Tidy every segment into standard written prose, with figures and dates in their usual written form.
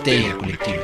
Histeria Colectiva.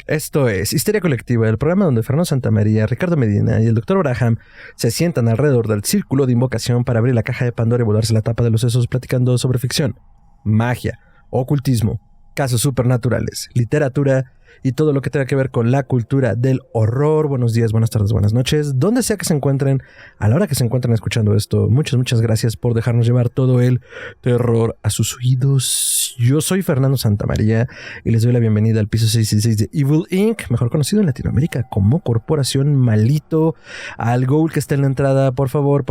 Esto es Histeria Colectiva, el programa donde Fernando Santamaría, Ricardo Medina y el Dr. Braham se sientan alrededor del círculo de invocación para abrir la caja de Pandora y volarse la tapa de los sesos platicando sobre ficción, magia, ocultismo, casos supernaturales, literatura y todo lo que tenga que ver con la cultura del horror. Buenos días, buenas tardes, buenas noches, donde sea que se encuentren, a la hora que se encuentren escuchando esto. Muchas gracias por dejarnos llevar todo el terror a sus oídos. Yo soy Fernando Santamaría y les doy la bienvenida al piso 616 de Evil Inc., mejor conocido en Latinoamérica como Corporación Malito. Al Ghoul que está en la entrada, por favor,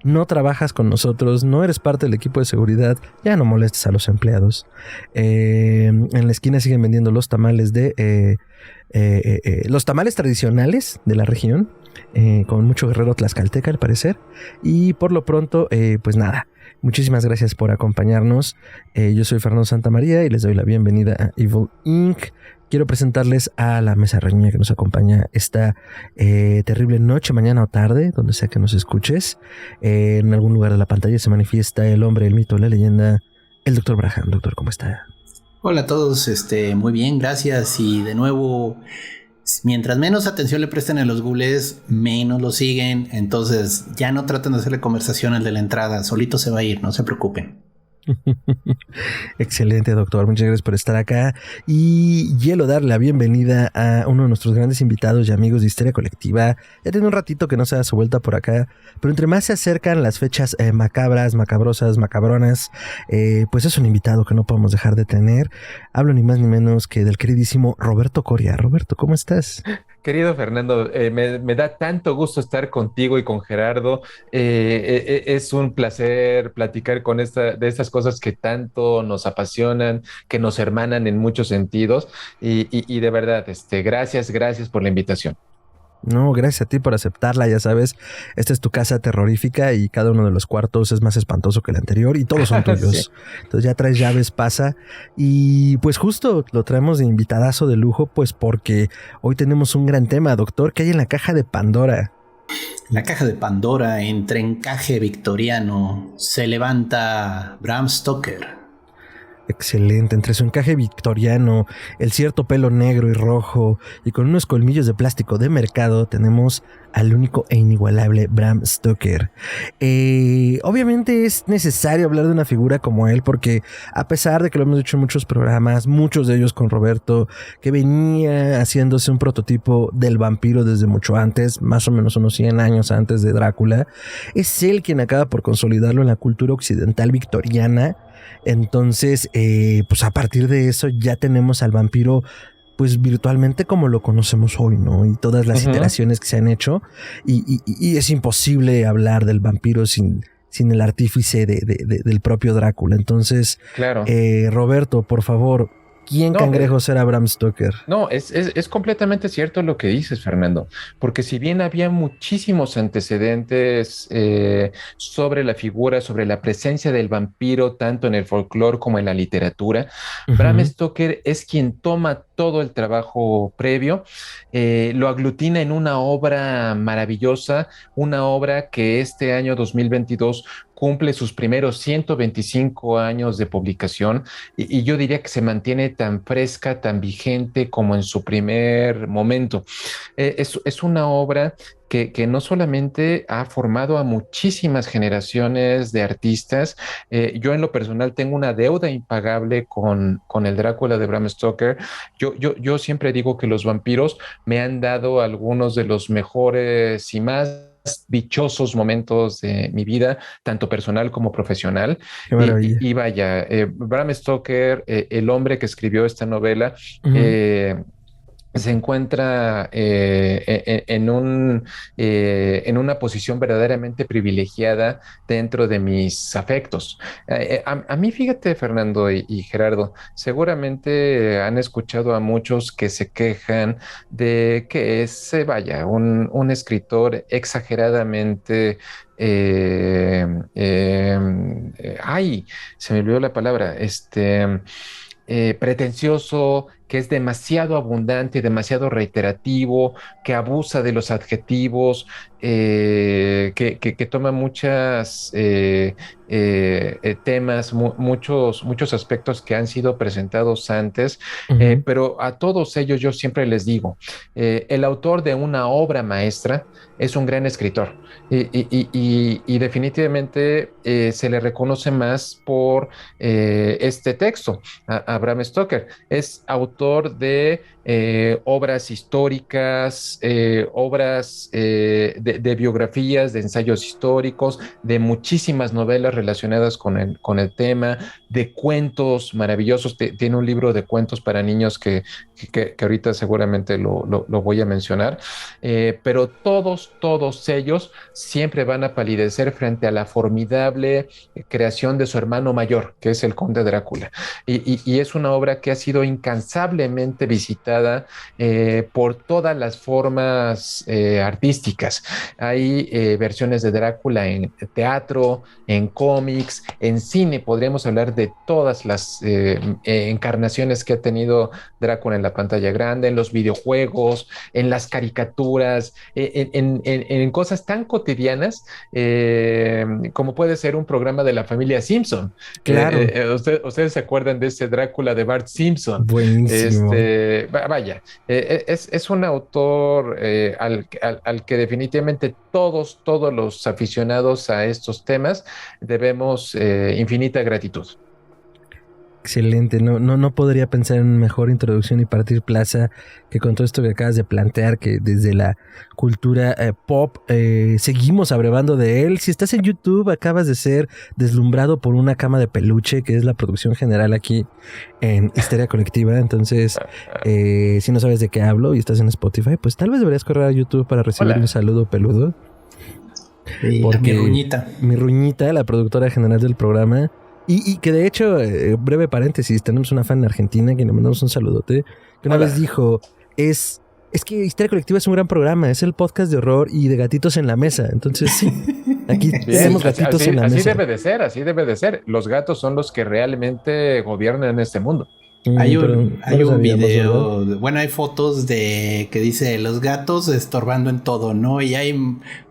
no trabajas con nosotros, no eres parte del equipo de seguridad, ya no molestes a los empleados. En la esquina siguen vendiendo los tamales los tamales tradicionales de la región, con mucho guerrero tlaxcalteca al parecer. Y por lo pronto, pues nada, muchísimas gracias por acompañarnos. Yo soy Fernando Santamaría y les doy la bienvenida a Evil Inc. Quiero presentarles a la mesa reñida que nos acompaña esta terrible noche, mañana o tarde, donde sea que nos escuches. En algún lugar de la pantalla se manifiesta el hombre, el mito, la leyenda, el Dr. Braham. Doctor, ¿cómo está? Hola a todos, muy bien, gracias. Y de nuevo, mientras menos atención le presten a los ghouls, menos lo siguen. Entonces ya no traten de hacerle conversación al de la entrada, solito se va a ir, no se preocupen. Excelente, doctor, muchas gracias por estar acá y quiero darle la bienvenida a uno de nuestros grandes invitados y amigos de Histeria Colectiva. Ya tiene un ratito que no se da su vuelta por acá, pero entre más se acercan las fechas macabras, macabrosas, macabronas, pues es un invitado que no podemos dejar de tener. Hablo ni más ni menos que del queridísimo Roberto Coria. Roberto, ¿cómo estás? Querido Fernando, me da tanto gusto estar contigo y con Gerardo. Es un placer platicar de estas cosas que tanto nos apasionan, que nos hermanan en muchos sentidos. Y de verdad, gracias por la invitación. No, gracias a ti por aceptarla, ya sabes, esta es tu casa terrorífica y cada uno de los cuartos es más espantoso que el anterior y todos son tuyos. Sí. Entonces ya traes llaves, pasa. Y pues justo lo traemos de invitadazo de lujo, pues porque hoy tenemos un gran tema, doctor. ¿Qué hay en la caja de Pandora? La caja de Pandora, entre encaje victoriano, se levanta Bram Stoker. Excelente, entre su encaje victoriano, el cierto pelo negro y rojo y con unos colmillos de plástico de mercado, tenemos al único e inigualable Bram Stoker. Obviamente es necesario hablar de una figura como él porque a pesar de que lo hemos dicho en muchos programas, muchos de ellos con Roberto, que venía haciéndose un prototipo del vampiro desde mucho antes, más o menos unos 100 años antes de Drácula, es él quien acaba por consolidarlo en la cultura occidental victoriana. Entonces, pues a partir de eso ya tenemos al vampiro pues virtualmente como lo conocemos hoy, ¿no? Y todas las iteraciones que se han hecho y es imposible hablar del vampiro sin el artífice del propio Drácula. Entonces, claro. Roberto, por favor, ¿quién cangrejos era Bram Stoker? No, es completamente cierto lo que dices, Fernando, porque si bien había muchísimos antecedentes sobre la figura, sobre la presencia del vampiro, tanto en el folclore como en la literatura, Bram Stoker es quien toma todo el trabajo previo, lo aglutina en una obra maravillosa, una obra que este año 2022 cumple sus primeros 125 años de publicación y yo diría que se mantiene tan fresca, tan vigente como en su primer momento. Es una obra que no solamente ha formado a muchísimas generaciones de artistas. Yo en lo personal tengo una deuda impagable con el Drácula de Bram Stoker. Yo siempre digo que los vampiros me han dado algunos de los mejores y más dichosos momentos de mi vida, tanto personal como profesional. Qué maravilla. Y vaya, Bram Stoker, el hombre que escribió esta novela, se encuentra en una posición verdaderamente privilegiada dentro de mis afectos. A mí, fíjate, Fernando y Gerardo, seguramente han escuchado a muchos que se quejan de que es, vaya, un escritor exageradamente... ay, se me olvidó la palabra, pretencioso, que es demasiado abundante, demasiado reiterativo, que abusa de los adjetivos, que toma muchas temas, muchos aspectos que han sido presentados antes, Ujú. pero a todos ellos yo siempre les digo, el autor de una obra maestra es un gran escritor y definitivamente se le reconoce más por este texto. A Bram Stoker es autor de obras históricas, obras de biografías, de ensayos históricos, de muchísimas novelas relacionadas con el tema, de cuentos maravillosos. Tiene un libro de cuentos para niños que ahorita seguramente lo voy a mencionar, pero todos ellos siempre van a palidecer frente a la formidable creación de su hermano mayor, que es el Conde Drácula. Y es una obra que ha sido incansablemente visitada por todas las formas artísticas. Hay versiones de Drácula en teatro, en cómics, en cine. Podríamos hablar de todas las encarnaciones que ha tenido Drácula en la pantalla grande, en los videojuegos, en las caricaturas, en cosas tan cotidianas como puede ser un programa de la familia Simpson. Claro, Ustedes se acuerdan de ese Drácula de Bart Simpson. buenísimo. Vaya, es un autor al que definitivamente todos los aficionados a estos temas debemos infinita gratitud. Excelente, no podría pensar en mejor introducción y partir plaza que con todo esto que acabas de plantear, que desde la cultura pop seguimos abrevando de él. Si estás en YouTube, acabas de ser deslumbrado por una cama de peluche, que es la producción general aquí en Histeria Colectiva. Entonces, si no sabes de qué hablo y estás en Spotify, pues tal vez deberías correr a YouTube para recibir Hola. un saludo peludo. Mi ruñita. Mi ruñita, la productora general del programa. Y que de hecho, breve paréntesis, tenemos una fan en Argentina que le mandamos un saludote, que una Hola. vez dijo, es que Histeria Colectiva es un gran programa, es el podcast de horror y de gatitos en la mesa. Entonces sí, aquí Bien, tenemos gatitos en la así mesa. debe de ser, así debe de ser. Los gatos son los que realmente gobiernan este mundo. Pero no Hay lo un sabíamos, ¿verdad? video, bueno, hay fotos de que dice los gatos estorbando en todo, ¿no? Y hay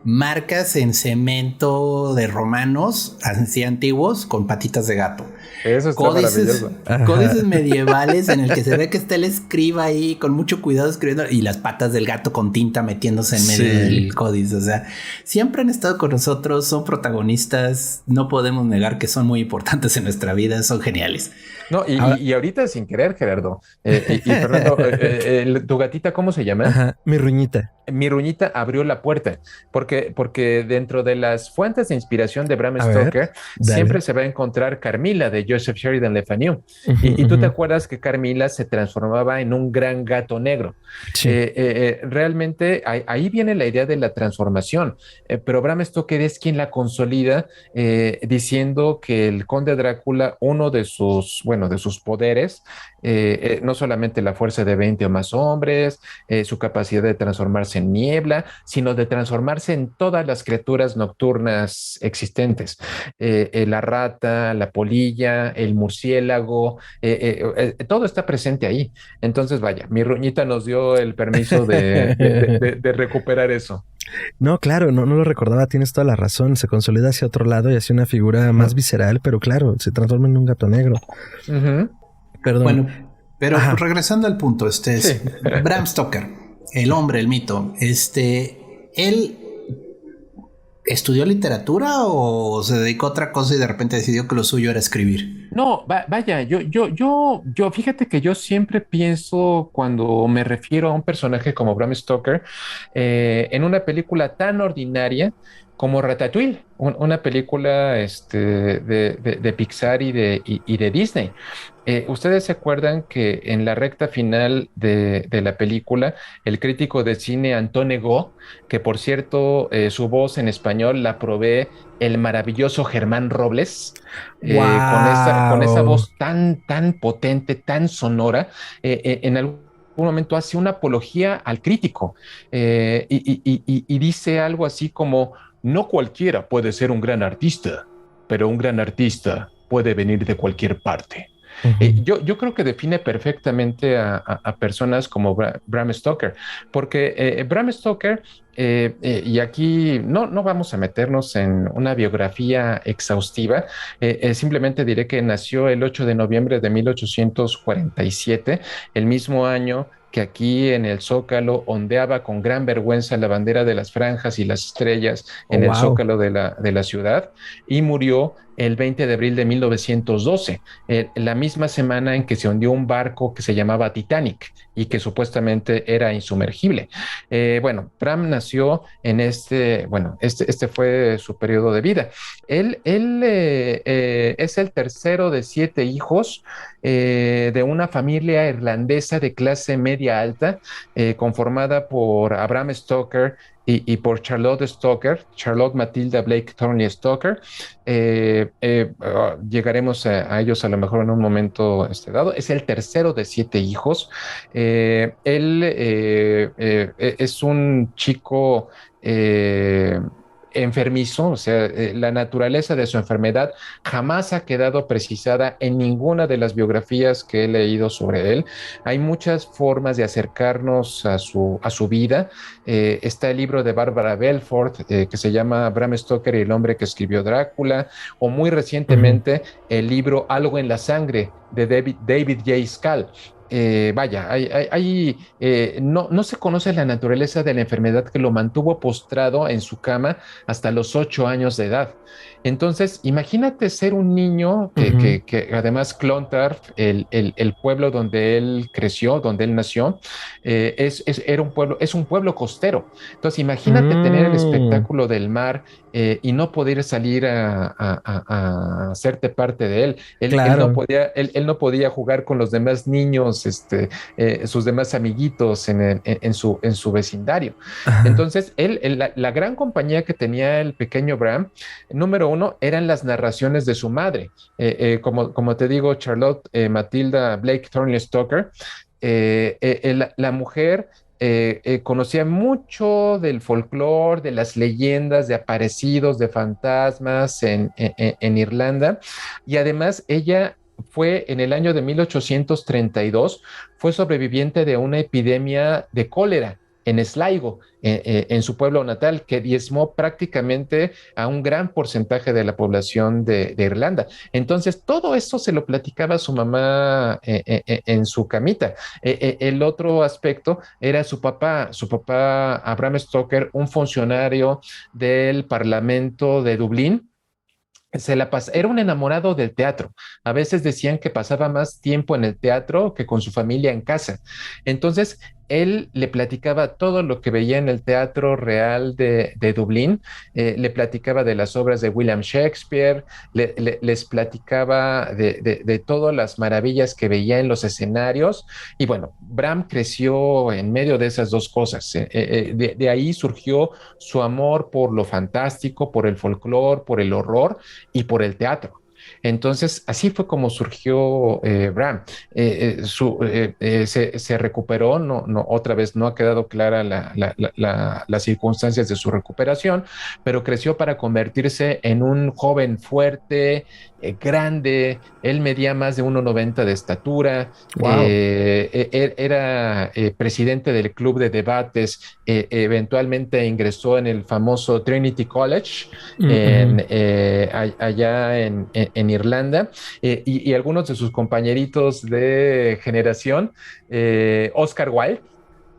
marcas en cemento de romanos, así antiguos, con patitas de gato. Eso está Códices, maravilloso. Ajá. códices medievales en el que se ve que está el escriba ahí con mucho cuidado escribiendo y las patas del gato con tinta metiéndose en medio Sí. del códice. O sea, siempre han estado con nosotros, son protagonistas, no podemos negar que son muy importantes en nuestra vida, son geniales. No, Ahora- y ahorita sin querer, Gerardo. Y Fernando, ¿tu gatita cómo se llama? Ajá, mi ruñita. Mi ruñita abrió la puerta, porque dentro de las fuentes de inspiración de Bram A ver, Stoker dale. siempre se va a encontrar Carmilla de Joseph Sheridan Le Fanu. Ujú, Y tú te ujú. acuerdas que Carmilla se transformaba en un gran gato negro. Sí. Realmente ahí viene la idea de la transformación, pero Bram Stoker es quien la consolida diciendo que el conde Drácula, uno de sus poderes, no solamente la fuerza de 20 o más hombres, su capacidad de transformarse en niebla, sino de transformarse en todas las criaturas nocturnas existentes. La rata, la polilla, el murciélago, todo está presente ahí. Entonces, vaya, mi ruñita nos dio el permiso de recuperar eso. No, claro, no lo recordaba, tienes toda la razón. Se consolida hacia otro lado y hacia una figura más visceral, pero claro, se transforma en un gato negro. Ujú. Perdón. Bueno, pero Ajá. regresando al punto, Sí. es Bram Stoker, el hombre, el mito, él estudió literatura o se dedicó a otra cosa y de repente decidió que lo suyo era escribir. No, vaya, fíjate que yo siempre pienso cuando me refiero a un personaje como Bram Stoker en una película tan ordinaria como Ratatouille, una película de Pixar y de Disney. ¿Ustedes se acuerdan que en la recta final de la película, el crítico de cine Antone Go, que por cierto su voz en español la provee el maravilloso Germán Robles, con esa Wow. voz tan potente, tan sonora, en algún momento hace una apología al crítico y dice algo así como, no cualquiera puede ser un gran artista, pero un gran artista puede venir de cualquier parte. Ujú. Yo creo que define perfectamente a personas como Bram Stoker, porque Bram Stoker, y aquí no vamos a meternos en una biografía exhaustiva, simplemente diré que nació el 8 de noviembre de 1847, el mismo año que aquí en el Zócalo ondeaba con gran vergüenza la bandera de las franjas y las estrellas Oh, en el wow. Zócalo de la ciudad, y murió el 20 de abril de 1912, la misma semana en que se hundió un barco que se llamaba Titanic y que supuestamente era insumergible. Bueno, Bram nació en este fue su periodo de vida. Él es el tercero de 7 hijos de una familia irlandesa de clase media alta, conformada por Abraham Stoker y por Charlotte Stoker, Charlotte Matilda Blake Thornley Stoker. Llegaremos a ellos a lo mejor en un momento dado. Es el tercero de 7 hijos. Él es un chico enfermizo, o sea, la naturaleza de su enfermedad jamás ha quedado precisada en ninguna de las biografías que he leído sobre él. Hay muchas formas de acercarnos a su vida. Está el libro de Barbara Belfort, que se llama Bram Stoker y el hombre que escribió Drácula, o muy Ujú. recientemente el libro Algo en la sangre de David J. Skal. Vaya, no se conoce la naturaleza de la enfermedad que lo mantuvo postrado en su cama hasta los 8 años de edad. Entonces, imagínate ser un niño Ujú. que además Clontarf, el pueblo donde él creció, donde él nació, era un pueblo, es un pueblo costero. Entonces, imagínate tener el Mm, espectáculo del mar y no poder salir a hacerte parte de él. claro. Él no podía jugar con los demás niños, sus demás amiguitos en su vecindario. Ajá. Entonces, la gran compañía que tenía el pequeño Bram, número uno, eran las narraciones de su madre. Como te digo, Charlotte Matilda Blake Thornley Stoker, la mujer conocía mucho del folclore, de las leyendas, de aparecidos, de fantasmas en Irlanda, y además ella fue en el año de 1832, fue sobreviviente de una epidemia de cólera en Sligo, en su pueblo natal, que diezmó prácticamente a un gran porcentaje de la población de Irlanda. Entonces, todo esto se lo platicaba a su mamá en su camita. El otro aspecto era su papá Abraham Stoker, un funcionario del Parlamento de Dublín. Era un enamorado del teatro. A veces decían que pasaba más tiempo en el teatro que con su familia en casa. Entonces, él le platicaba todo lo que veía en el Teatro Real de Dublín, le platicaba de las obras de William Shakespeare, les platicaba de todas las maravillas que veía en los escenarios. Y bueno, Bram creció en medio de esas dos cosas. De ahí surgió su amor por lo fantástico, por el folclore, por el horror y por el teatro. Entonces, así fue como surgió Bram. Se recuperó, otra vez no ha quedado clara las circunstancias de su recuperación, pero creció para convertirse en un joven fuerte, grande. Él medía más de 1,90 de estatura, Wow. era presidente del club de debates, eventualmente ingresó en el famoso Trinity College allá en Irlanda, y algunos de sus compañeritos de generación, Oscar Wilde,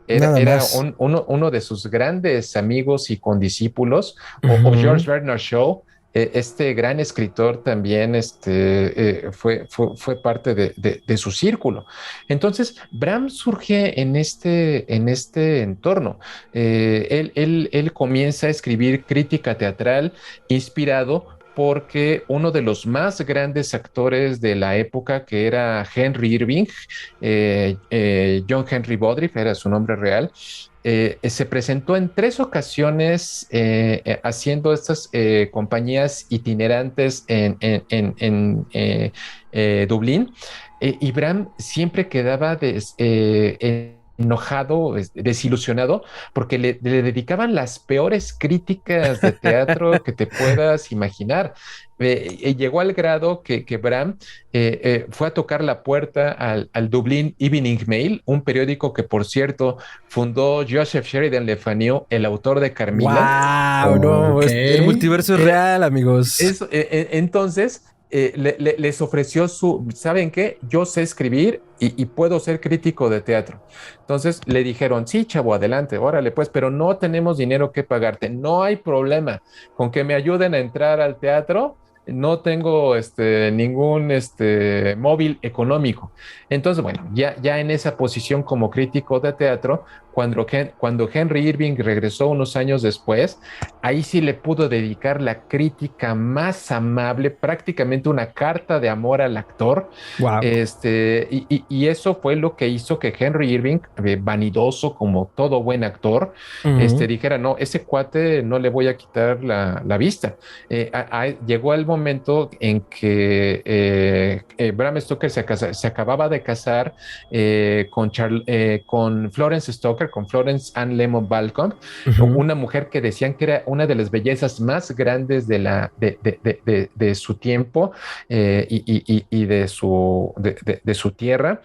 Nada era más. uno de sus grandes amigos y condiscípulos, o Ujú. George Bernard Shaw, este gran escritor también fue parte de su círculo. Entonces, Bram surge en este entorno. Él comienza a escribir crítica teatral inspirado porque uno de los más grandes actores de la época, que era Henry Irving, John Henry Bodriff era su nombre real, se presentó en 3 ocasiones haciendo estas compañías itinerantes en Dublín, y Bram siempre quedaba enojado, desilusionado, porque le dedicaban las peores críticas de teatro que te puedas imaginar. Llegó al grado que Bram fue a tocar la puerta al Dublin Evening Mail, un periódico que, por cierto, fundó Joseph Sheridan Le Fanu, el autor de Carmilla. ¡Wow! No, Ok. el multiverso es real, amigos. Entonces, les ofreció ¿saben qué? Yo sé escribir y puedo ser crítico de teatro. Entonces le dijeron, sí, chavo, adelante, órale, pues, pero no tenemos dinero que pagarte. No hay problema con que me ayuden a entrar al teatro. No tengo ningún móvil económico. Entonces, bueno, ya en esa posición como crítico de teatro, cuando Henry Irving regresó unos años después, ahí sí le pudo dedicar la crítica más amable, prácticamente una carta de amor al actor. Wow. Y eso fue lo que hizo que Henry Irving, vanidoso como todo buen actor, dijera, no, ese cuate no le voy a quitar la vista. Llegó el momento en que Bram Stoker se acababa de casar con Florence Stoker, con Florence Anne Lemon Balcom, una mujer que decían que era una de las bellezas más grandes de su tiempo y de su tierra.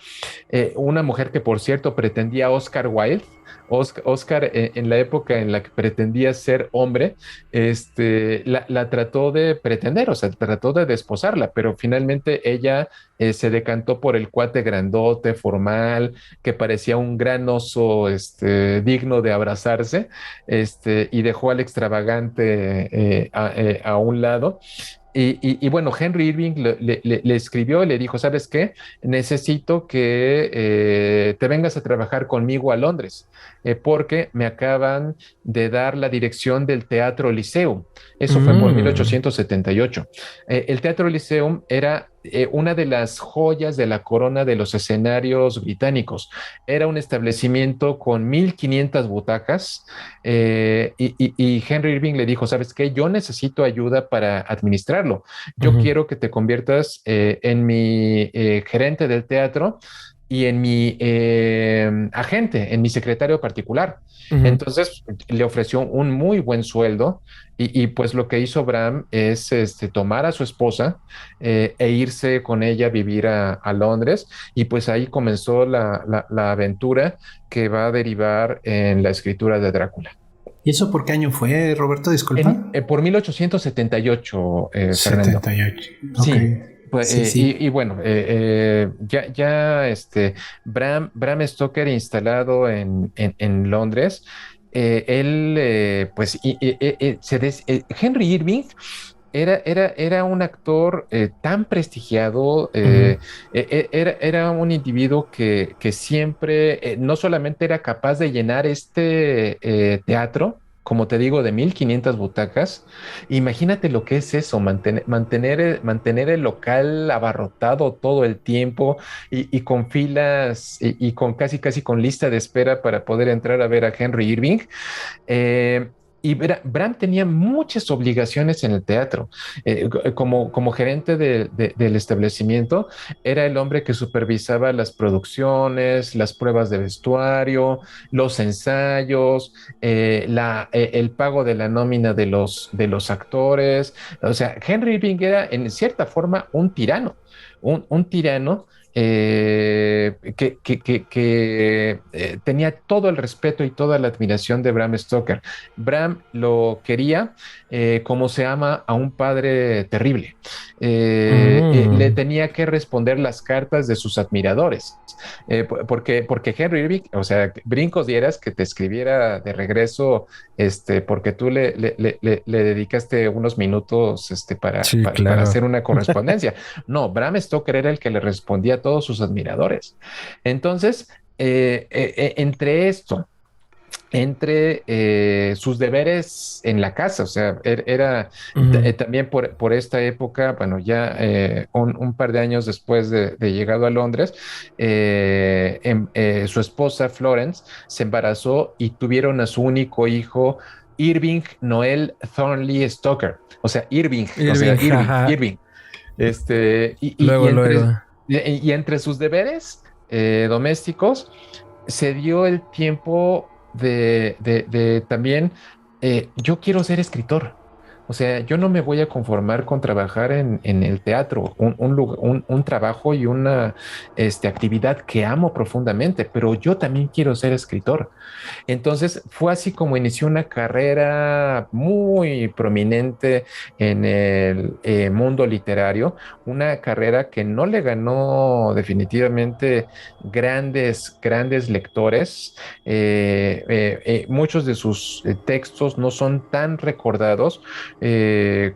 Una mujer que, por cierto, pretendía a Oscar Wilde. Oscar, en la época en la que pretendía ser hombre, la trató de pretender, o sea, trató de desposarla, pero finalmente ella se decantó por el cuate grandote, formal, que parecía un gran oso, digno de abrazarse, y dejó al extravagante a un lado. Y bueno, Henry Irving le escribió y le dijo, ¿sabes qué? Necesito que te vengas a trabajar conmigo a Londres, porque me acaban de dar la dirección del Teatro Lyceum. Eso fue por 1878. El Teatro Lyceum era una de las joyas de la corona de los escenarios británicos. Era un establecimiento con 1,500 butacas y Henry Irving le dijo, ¿sabes qué? Yo necesito ayuda para administrarlo. Yo quiero que te conviertas en mi gerente del teatro y en mi agente, en mi secretario particular. Entonces le ofreció un muy buen sueldo y pues lo que hizo Bram es tomar a su esposa e irse con ella a vivir a Londres y pues ahí comenzó la aventura que va a derivar en la escritura de Drácula. ¿Y eso por qué año fue, Roberto? Disculpa. Por 1878, Fernando. 78. Sí. Okay. Pues, sí. y bueno, Bram Stoker instalado en Londres, pues Henry Irving era un actor tan prestigiado, era un individuo que siempre no solamente era capaz de llenar teatro, como te digo, de 1,500 butacas. Imagínate lo que es eso, mantener el local abarrotado todo el tiempo y con filas y con casi con lista de espera para poder entrar a ver a Henry Irving. Y Bram tenía muchas obligaciones en el teatro. Como gerente del establecimiento, era el hombre que supervisaba las producciones, las pruebas de vestuario, los ensayos, el pago de la nómina de los actores. O sea, Henry Irving era en cierta forma un tirano, un tirano que tenía todo el respeto y toda la admiración de Bram Stoker. Bram lo quería como se ama a un padre terrible. Le tenía que responder las cartas de sus admiradores, porque Henry Irving, o sea, brincos dieras que te escribiera de regreso, porque tú le dedicaste unos minutos para hacer una correspondencia. No, Bram Stoker era el que le respondía a todos sus admiradores. Entonces, entre sus deberes en la casa, o sea, era también por esta época, bueno, ya un par de años después de llegado a Londres, su esposa Florence se embarazó y tuvieron a su único hijo, Irving Noel Thornley Stoker, o sea, Irving. Luego. Y entre sus deberes domésticos, se dio el tiempo de también, yo quiero ser escritor. O sea, yo no me voy a conformar con trabajar en el teatro, un trabajo y una actividad que amo profundamente, pero yo también quiero ser escritor. Entonces fue así como inició una carrera muy prominente en el mundo literario, una carrera que no le ganó definitivamente grandes lectores. Muchos de sus textos no son tan recordados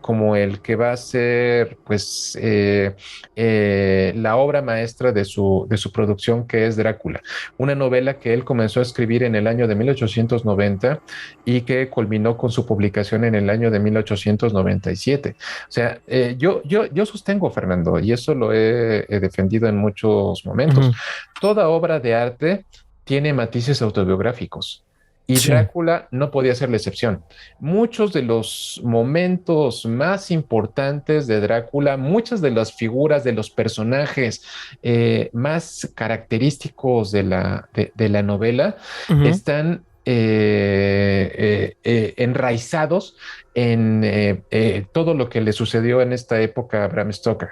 como el que va a ser pues la obra maestra de su producción, que es Drácula, una novela que él comenzó a escribir en el año de 1890 y que culminó con su publicación en el año de 1897. O sea, yo sostengo, Fernando, y eso lo he defendido en muchos momentos. Ujú. Toda obra de arte tiene matices autobiográficos. Y Sí. Drácula no podía ser la excepción. Muchos de los momentos más importantes de Drácula, muchas de las figuras, de los personajes más característicos de la novela, Ujú. están enraizados en todo lo que le sucedió en esta época a Bram Stoker.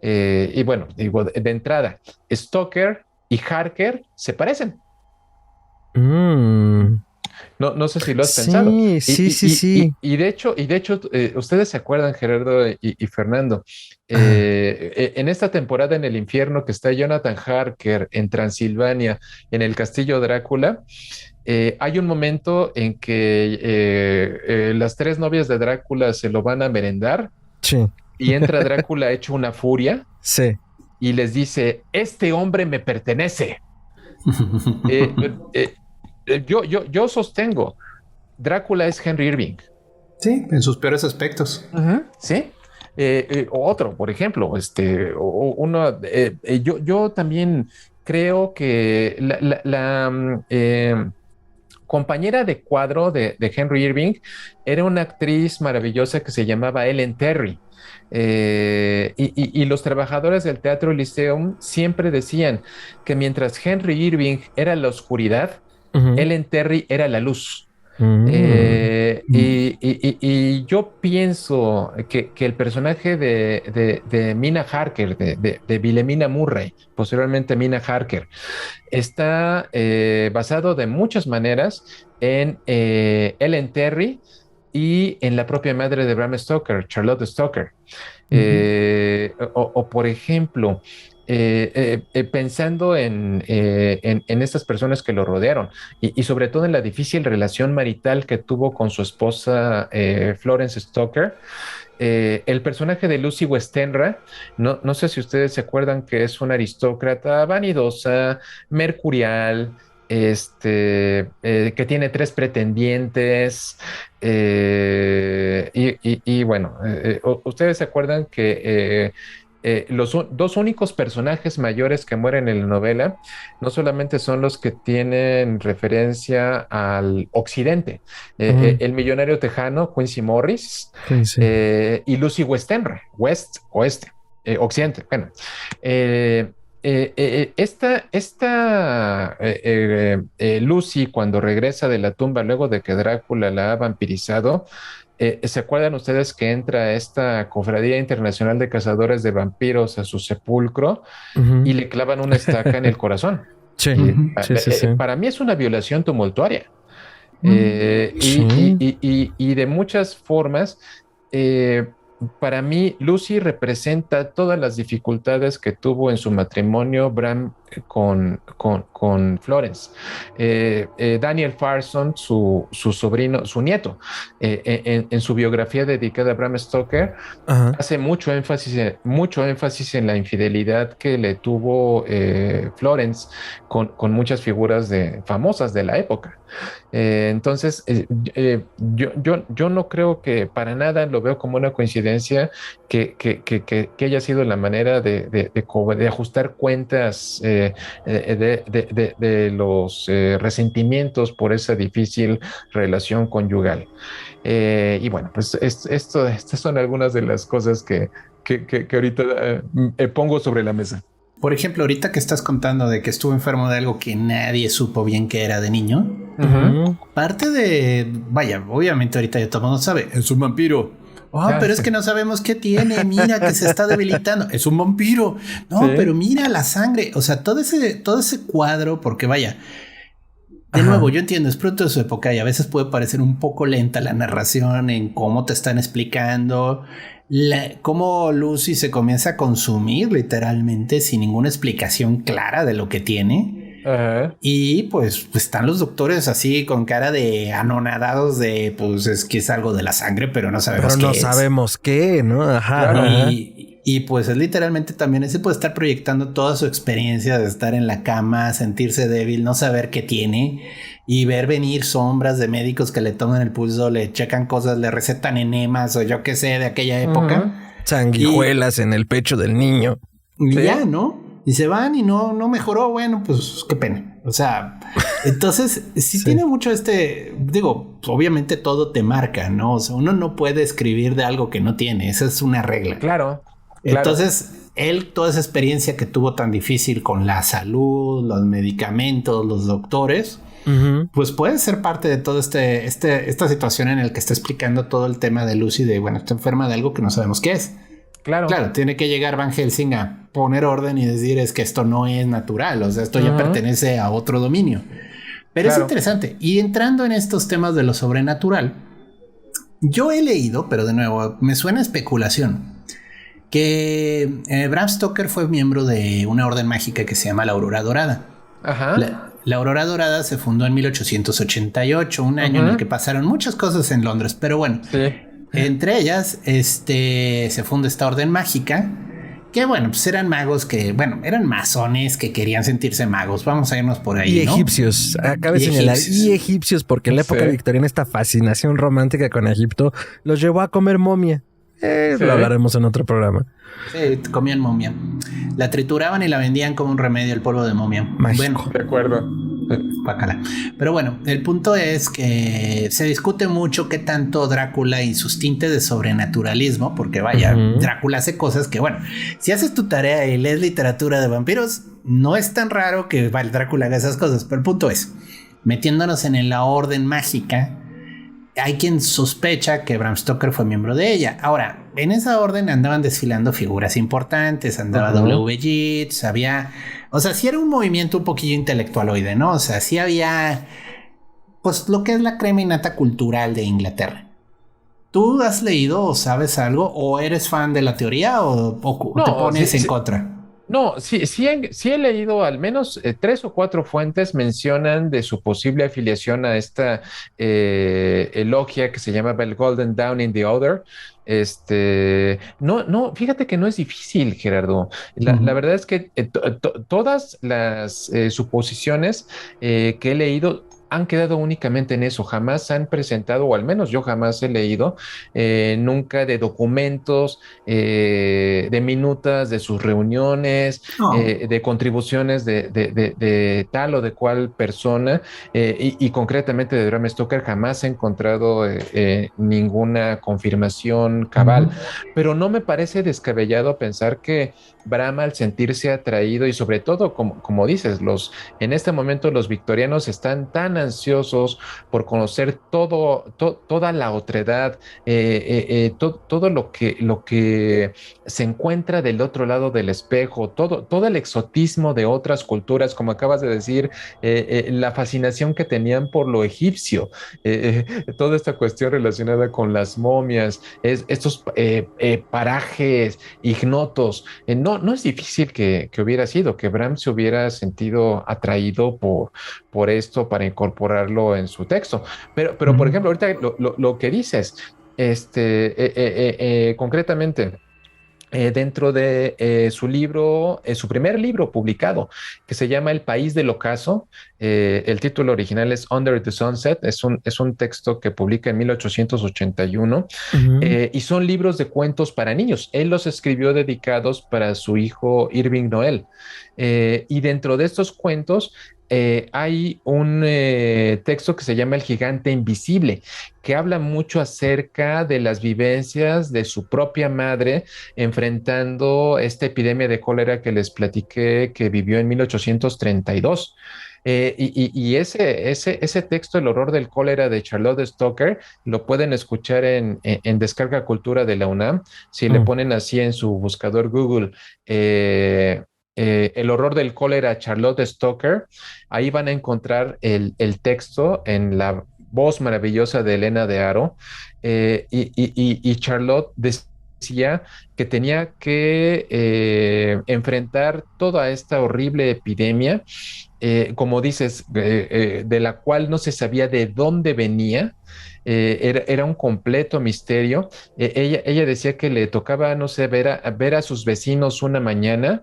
Y bueno, digo, de entrada, Stoker y Harker se parecen. Mm. No sé si lo has pensado. Sí, sí, sí, sí. Y de hecho, ustedes se acuerdan, Gerardo y Fernando, Ajá. en esta temporada en el infierno que está Jonathan Harker en Transilvania, en el castillo Drácula, hay un momento en que las tres novias de Drácula se lo van a merendar Sí, y entra Drácula hecho una furia sí. y les dice, este hombre me pertenece. Eh, eh, yo sostengo, Drácula es Henry Irving. Sí, en sus peores aspectos. Ujú, sí. Otro, por ejemplo, uno, yo también creo que compañera de cuadro de Henry Irving era una actriz maravillosa que se llamaba Ellen Terry. Y los trabajadores del Teatro Lyceum siempre decían que mientras Henry Irving era la oscuridad, Ujú. Ellen Terry era la luz. Mm. Y yo pienso que el personaje de Mina Harker, de Wilhelmina Murray, posteriormente Mina Harker, está basado de muchas maneras en Ellen Terry y en la propia madre de Bram Stoker, Charlotte Stoker. Ujú. Por ejemplo, pensando en estas personas que lo rodearon y sobre todo en la difícil relación marital que tuvo con su esposa Florence Stoker, el personaje de Lucy Westenra, no sé si ustedes se acuerdan que es una aristócrata vanidosa, mercurial, que tiene tres pretendientes, y bueno, ustedes se acuerdan que los dos únicos personajes mayores que mueren en la novela no solamente son los que tienen referencia al occidente, Ujú. el millonario tejano Quincy Morris Sí, sí. y Lucy Westenra, West, Oeste, Occidente. Bueno, eh, Lucy, cuando regresa de la tumba luego de que Drácula la ha vampirizado, ¿se acuerdan ustedes que entra esta Cofradía Internacional de Cazadores de Vampiros a su sepulcro Ujú. y le clavan una estaca en el corazón? Sí, Y Ujú. sí, sí, sí. para mí es una violación tumultuaria. Sí. Y de muchas formas, eh, para mí, Lucy representa todas las dificultades que tuvo en su matrimonio Bram con Florence. Daniel Farson, su sobrino, su nieto, en su biografía dedicada a Bram Stoker, Ajá. hace mucho énfasis en la infidelidad que le tuvo Florence con muchas figuras famosas de la época. Entonces, yo no creo que para nada lo veo como una coincidencia que haya sido la manera de ajustar cuentas de los resentimientos por esa difícil relación conyugal. Y bueno, pues estas son algunas de las cosas que ahorita pongo sobre la mesa. Por ejemplo, ahorita que estás contando de que estuvo enfermo de algo que nadie supo bien que era de niño, parte de, vaya, obviamente ahorita ya todo el mundo sabe, es un vampiro. Pero es que no sabemos qué tiene. Mira que se está debilitando. Es un vampiro. No, sí, pero mira la sangre. O sea, todo ese cuadro, porque vaya, de nuevo, yo entiendo, es producto de su época y a veces puede parecer un poco lenta la narración en cómo te están explicando cómo Lucy se comienza a consumir literalmente sin ninguna explicación clara de lo que tiene. Y pues están los doctores así con cara de anonadados de pues es que es algo de la sangre, pero no sabemos qué. Pero no sabemos qué, ¿no? Y pues es literalmente también ese puede estar proyectando toda su experiencia de estar en la cama, sentirse débil, no saber qué tiene y ver venir sombras de médicos que le toman el pulso, le checan cosas, le recetan enemas o yo qué sé de aquella época. Sanguijuelas en el pecho del niño. Y ya, ¿no? Y se van y no mejoró. Bueno, pues qué pena. O sea, entonces sí tiene mucho digo, obviamente todo te marca, ¿no? O sea, uno no puede escribir de algo que no tiene. Esa es una regla. Claro. Entonces, él, toda esa experiencia que tuvo tan difícil con la salud, los medicamentos, los doctores, pues puede ser parte de toda esta situación en la que está explicando todo el tema de Lucy de, bueno, está enferma de algo que no sabemos qué es. Claro, tiene que llegar Van Helsing a poner orden y decir es que esto no es natural, o sea, esto ya pertenece a otro dominio. Pero es interesante. Y entrando en estos temas de lo sobrenatural, yo he leído, pero de nuevo, me suena especulación, que Bram Stoker fue miembro de una orden mágica que se llama la Aurora Dorada. La Aurora Dorada se fundó en 1888, un año en el que pasaron muchas cosas en Londres, pero bueno, entre ellas se funda esta orden mágica que bueno, pues eran magos que, bueno, eran masones que querían sentirse magos. Vamos a irnos por ahí, y ¿no? Egipcios, acaba de señalar, y egipcios, porque en la época victoriana esta fascinación romántica con Egipto los llevó a comer momia. Lo hablaremos en otro programa. Sí, comían momia. La trituraban y la vendían como un remedio al polvo de momia. Mágico. Bueno, de acuerdo. Bacala. Pero bueno, el punto es que se discute mucho qué tanto Drácula y sus tintes de sobrenaturalismo, porque vaya, Drácula hace cosas que, bueno, si haces tu tarea y lees literatura de vampiros, no es tan raro que Drácula haga esas cosas. Pero el punto es, metiéndonos en la orden mágica, hay quien sospecha que Bram Stoker fue miembro de ella. Ahora, en esa orden andaban desfilando figuras importantes, andaba W. Yeats, había... O sea, sí era un movimiento un poquillo intelectualoide, ¿no? O sea, sí había... Pues lo que es la crema innata cultural de Inglaterra. ¿Tú has leído o sabes algo? ¿O eres fan de la teoría o no, te pones en contra? No, sí he leído al menos 3 o 4 fuentes mencionan de su posible afiliación a esta logia que se llama el Golden Dawn in the Order. No, fíjate que no es difícil, Gerardo. La verdad es que todas las suposiciones que he leído han quedado únicamente en eso, jamás han presentado, o al menos yo jamás he leído, nunca de documentos, de minutas de sus reuniones, de contribuciones de tal o de cual persona, y concretamente de Bram Stoker jamás he encontrado ninguna confirmación cabal, pero no me parece descabellado pensar que Bram, al sentirse atraído y sobre todo, como dices, en este momento los victorianos están tan ansiosos por conocer toda la otredad, todo lo que se encuentra del otro lado del espejo, todo el exotismo de otras culturas, como acabas de decir, la fascinación que tenían por lo egipcio, toda esta cuestión relacionada con las momias, estos parajes ignotos. No es difícil que hubiera sido, que Bram se hubiera sentido atraído por esto para incorporarlo en su texto. Pero por ejemplo, ahorita lo que dices, concretamente, dentro de su libro, su primer libro publicado, que se llama El País del Ocaso. El título original es Under the Sunset, es un texto que publica en 1881, y son libros de cuentos para niños. Él los escribió dedicados para su hijo Irving Noel. Y dentro de estos cuentos, hay un texto que se llama El gigante invisible, que habla mucho acerca de las vivencias de su propia madre enfrentando esta epidemia de cólera que les platiqué que vivió en 1832. Y ese texto, El horror del cólera de Charlotte Stoker, lo pueden escuchar en Descarga Cultura de la UNAM. Si le ponen así en su buscador Google, El horror del cólera Charlotte Stoker, ahí van a encontrar el texto en la voz maravillosa de Elena de Haro. Y Charlotte decía que tenía que enfrentar toda esta horrible epidemia, como dices, de la cual no se sabía de dónde venía. Era un completo misterio. Ella decía que le tocaba, no sé, ver a sus vecinos una mañana,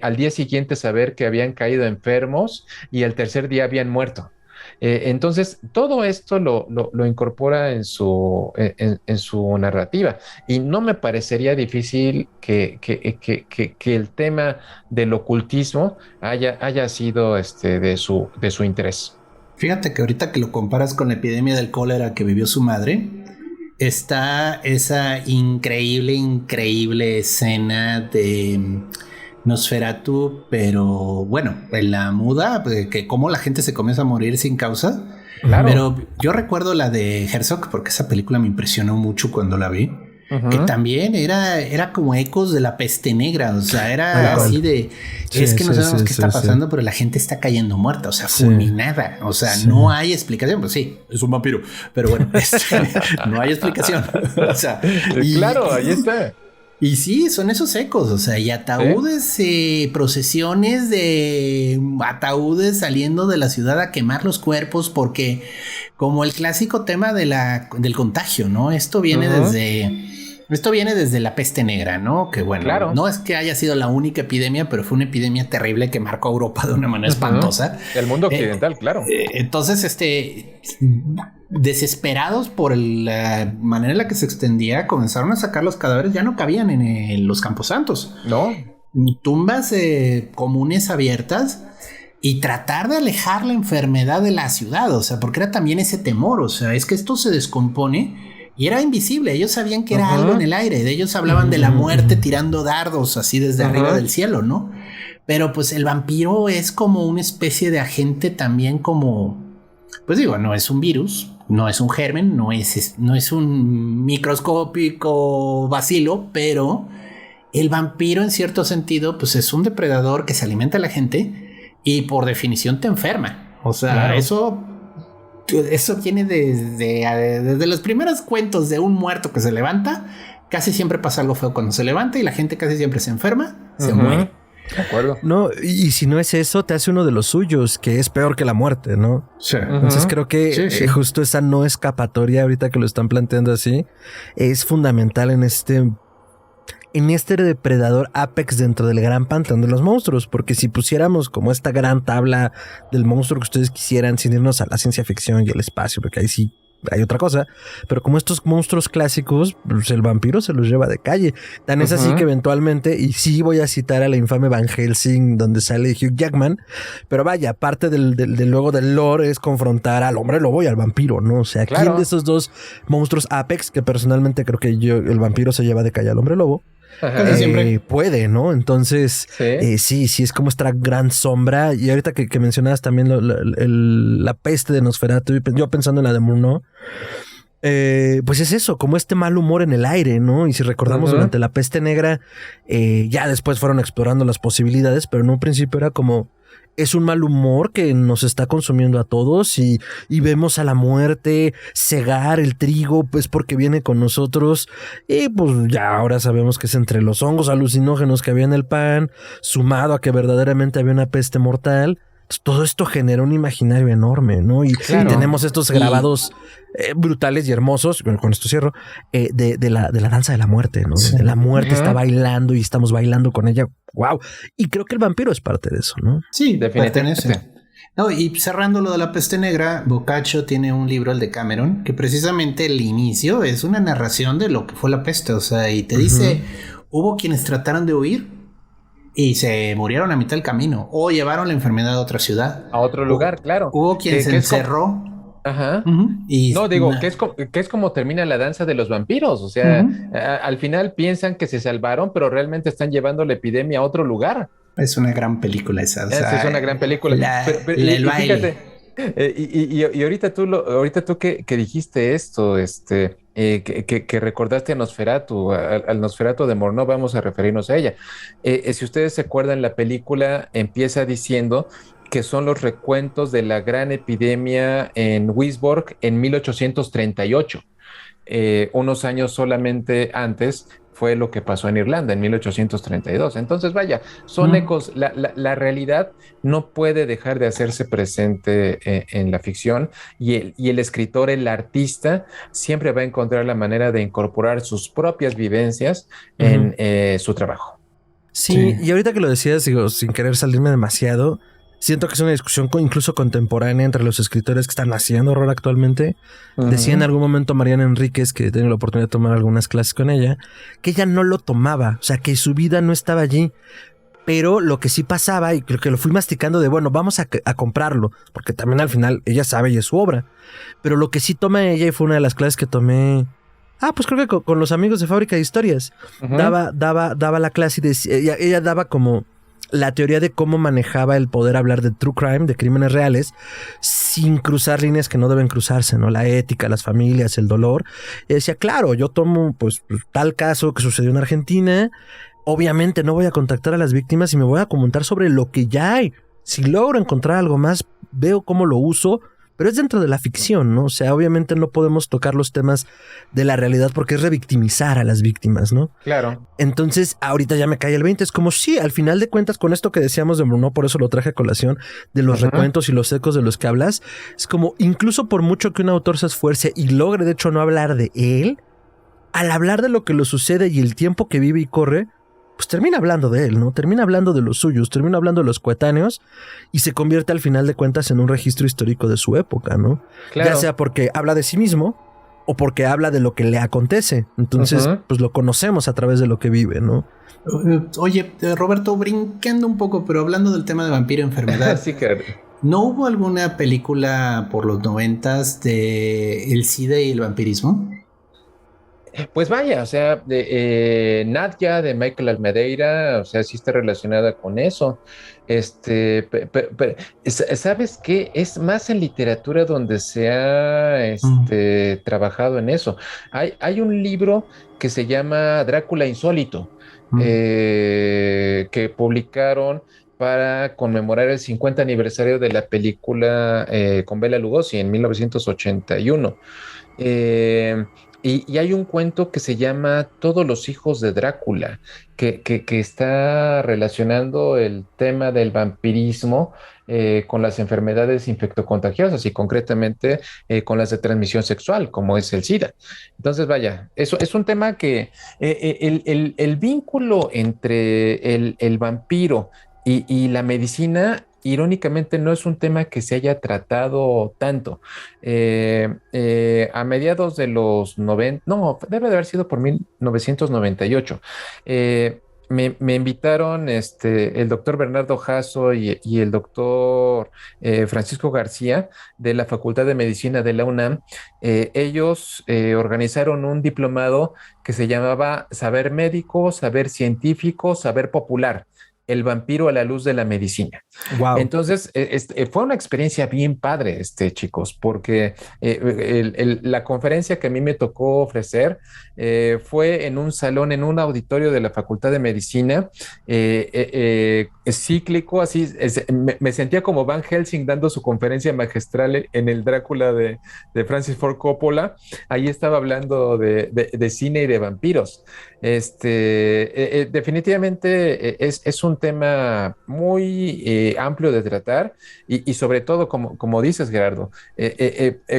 al día siguiente saber que habían caído enfermos y al tercer día habían muerto. Entonces, todo esto lo incorpora en su narrativa, y no me parecería difícil que el tema del ocultismo haya sido de su interés. Fíjate que ahorita que lo comparas con la epidemia del cólera que vivió su madre, está esa increíble escena de Nosferatu, pero bueno, en la muda, que cómo la gente se comienza a morir sin causa. Claro. Pero yo recuerdo la de Herzog, porque esa película me impresionó mucho cuando la vi. Que también era como ecos de la peste negra, o sea, era así de, es que no sabemos qué está pasando, pero la gente está cayendo muerta, o sea, fulminada, o sea, no hay explicación. Pues sí, es un vampiro, pero bueno, no hay explicación. O sea, claro, ahí está. Y sí, son esos ecos, o sea, y ataúdes, procesiones de ataúdes saliendo de la ciudad a quemar los cuerpos, porque como el clásico tema del contagio, ¿no? Esto viene desde la peste negra, ¿no? Que bueno, claro, no es que haya sido la única epidemia, pero fue una epidemia terrible que marcó a Europa de una manera espantosa. El mundo occidental, claro. Entonces, desesperados por la manera en la que se extendía, comenzaron a sacar los cadáveres, ya no cabían en los camposantos. No. Tumbas comunes abiertas y tratar de alejar la enfermedad de la ciudad, o sea, porque era también ese temor, o sea, es que esto se descompone. Y era invisible, ellos sabían que era algo en el aire, de ellos hablaban de la muerte tirando dardos así desde arriba del cielo, ¿no? Pero pues el vampiro es como una especie de agente también como, pues digo, no es un virus, no es un germen, no es un microscópico bacilo, pero el vampiro en cierto sentido pues es un depredador que se alimenta a la gente y por definición te enferma, o sea, claro. Eso viene desde los primeros cuentos de un muerto que se levanta. Casi siempre pasa algo feo cuando se levanta y la gente casi siempre se enferma, se muere. De acuerdo. No, y si no es eso, te hace uno de los suyos, que es peor que la muerte, ¿no? Sí. Entonces creo que justo esa no escapatoria, ahorita que lo están planteando así, es fundamental en este depredador apex dentro del gran pantano de los monstruos, porque si pusiéramos como esta gran tabla del monstruo que ustedes quisieran, sin irnos a la ciencia ficción y el espacio, porque ahí sí hay otra cosa, pero como estos monstruos clásicos, pues el vampiro se los lleva de calle. Tan es así que eventualmente, y sí voy a citar a la infame Van Helsing, donde sale Hugh Jackman, pero vaya, parte luego del lore es confrontar al hombre lobo y al vampiro, ¿no? O sea, claro. ¿Quién de esos dos monstruos apex, que personalmente creo que el vampiro se lleva de calle al hombre lobo? Siempre puede, ¿no? Entonces, sí, es como esta gran sombra. Y ahorita que mencionabas también la peste de Nosferatu, yo pensando en la de Murnau, pues es eso, como este mal humor en el aire, ¿no? Y si recordamos durante la peste negra, ya después fueron explorando las posibilidades, pero en un principio era como, es un mal humor que nos está consumiendo a todos y vemos a la muerte cegar el trigo, pues porque viene con nosotros, y pues ya ahora sabemos que es entre los hongos alucinógenos que había en el pan, sumado a que verdaderamente había una peste mortal. Todo esto genera un imaginario enorme, ¿no? Y claro, tenemos estos grabados brutales y hermosos, bueno, con esto cierro, de la danza de la muerte, ¿no? Sí. La muerte está bailando y estamos bailando con ella. ¡Wow! Y creo que el vampiro es parte de eso, ¿no? Sí, definitivamente. No, y cerrando lo de la peste negra, Boccaccio tiene un libro, el de Cameron, que precisamente el inicio es una narración de lo que fue la peste, o sea, y te dice, hubo quienes trataron de huir y se murieron a mitad del camino o llevaron la enfermedad a otra ciudad. A otro lugar, claro. Hubo quien se encerró. Ajá. Y no, digo, que es como termina la danza de los vampiros. O sea, al final piensan que se salvaron, pero realmente están llevando la epidemia a otro lugar. Es una gran película esa. O sea, es una gran película. El baile. Fíjate, y ahorita tú que dijiste esto, que recordaste a Nosferatu, al Nosferatu de Morneau, vamos a referirnos a ella. Si ustedes se acuerdan, la película empieza diciendo que son los recuentos de la gran epidemia en Wisborg en 1838. Unos años solamente antes fue lo que pasó en Irlanda en 1832. Entonces, vaya, son ecos. La realidad no puede dejar de hacerse presente en la ficción y el escritor, el artista, siempre va a encontrar la manera de incorporar sus propias vivencias en su trabajo. Sí, y ahorita que lo decías, digo, sin querer salirme demasiado, siento que es una discusión incluso contemporánea entre los escritores que están haciendo horror actualmente. Decía en algún momento Mariana Enríquez, que he tenido la oportunidad de tomar algunas clases con ella, que ella no lo tomaba, o sea, que su vida no estaba allí. Pero lo que sí pasaba, y creo que lo fui masticando de, bueno, vamos a comprarlo, porque también al final ella sabe y es su obra. Pero lo que sí toma ella, y fue una de las clases que tomé, pues creo que con los amigos de Fábrica de Historias, daba la clase y decía, ella daba como la teoría de cómo manejaba el poder hablar de true crime, de crímenes reales, sin cruzar líneas que no deben cruzarse, ¿no? La ética, las familias, el dolor. Y decía, claro, yo tomo pues tal caso que sucedió en Argentina, obviamente no voy a contactar a las víctimas y me voy a comentar sobre lo que ya hay. Si logro encontrar algo más, veo cómo lo uso, pero es dentro de la ficción, ¿no? O sea, obviamente no podemos tocar los temas de la realidad porque es revictimizar a las víctimas, ¿no? Claro. Entonces, ahorita ya me cae el 20. Es como, sí, al final de cuentas, con esto que decíamos de Bruno, por eso lo traje a colación, de los recuentos y los ecos de los que hablas, es como, incluso por mucho que un autor se esfuerce y logre, de hecho, no hablar de él, al hablar de lo que le sucede y el tiempo que vive y corre, pues termina hablando de él, ¿no? Termina hablando de los suyos, termina hablando de los coetáneos y se convierte al final de cuentas en un registro histórico de su época, ¿no? Claro. Ya sea porque habla de sí mismo o porque habla de lo que le acontece. Entonces, pues lo conocemos a través de lo que vive, ¿no? Oye, Roberto, brincando un poco, pero hablando del tema de vampiro enfermedad. Sí, claro. ¿No hubo alguna película por los 90s de el SIDA y el vampirismo? Pues vaya, o sea, Nadia de Michael Almadeira, o sea, sí está relacionada con eso. ¿Sabes qué? Es más en literatura donde se ha trabajado en eso. Hay un libro que se llama Drácula Insólito, que publicaron para conmemorar el 50 aniversario de la película con Bela Lugosi en 1981. Y hay un cuento que se llama Todos los hijos de Drácula, que está relacionando el tema del vampirismo con las enfermedades infectocontagiosas y concretamente con las de transmisión sexual, como es el SIDA. Entonces, vaya, eso es un tema que el vínculo entre el vampiro y la medicina, irónicamente, no es un tema que se haya tratado tanto. A mediados de los 90, no, debe de haber sido por 1998. Me invitaron el doctor Bernardo Jasso y el doctor Francisco García de la Facultad de Medicina de la UNAM. Ellos organizaron un diplomado que se llamaba Saber Médico, Saber Científico, Saber Popular. El vampiro a la luz de la medicina. Wow. Entonces, fue una experiencia bien padre, chicos, porque la conferencia que a mí me tocó ofrecer fue en un salón, en un auditorio de la Facultad de Medicina, cíclico, así, me sentía como Van Helsing dando su conferencia magistral en el Drácula de Francis Ford Coppola. Ahí estaba hablando de cine y de vampiros. Definitivamente es un tema muy amplio de tratar y sobre todo, como dices, Gerardo,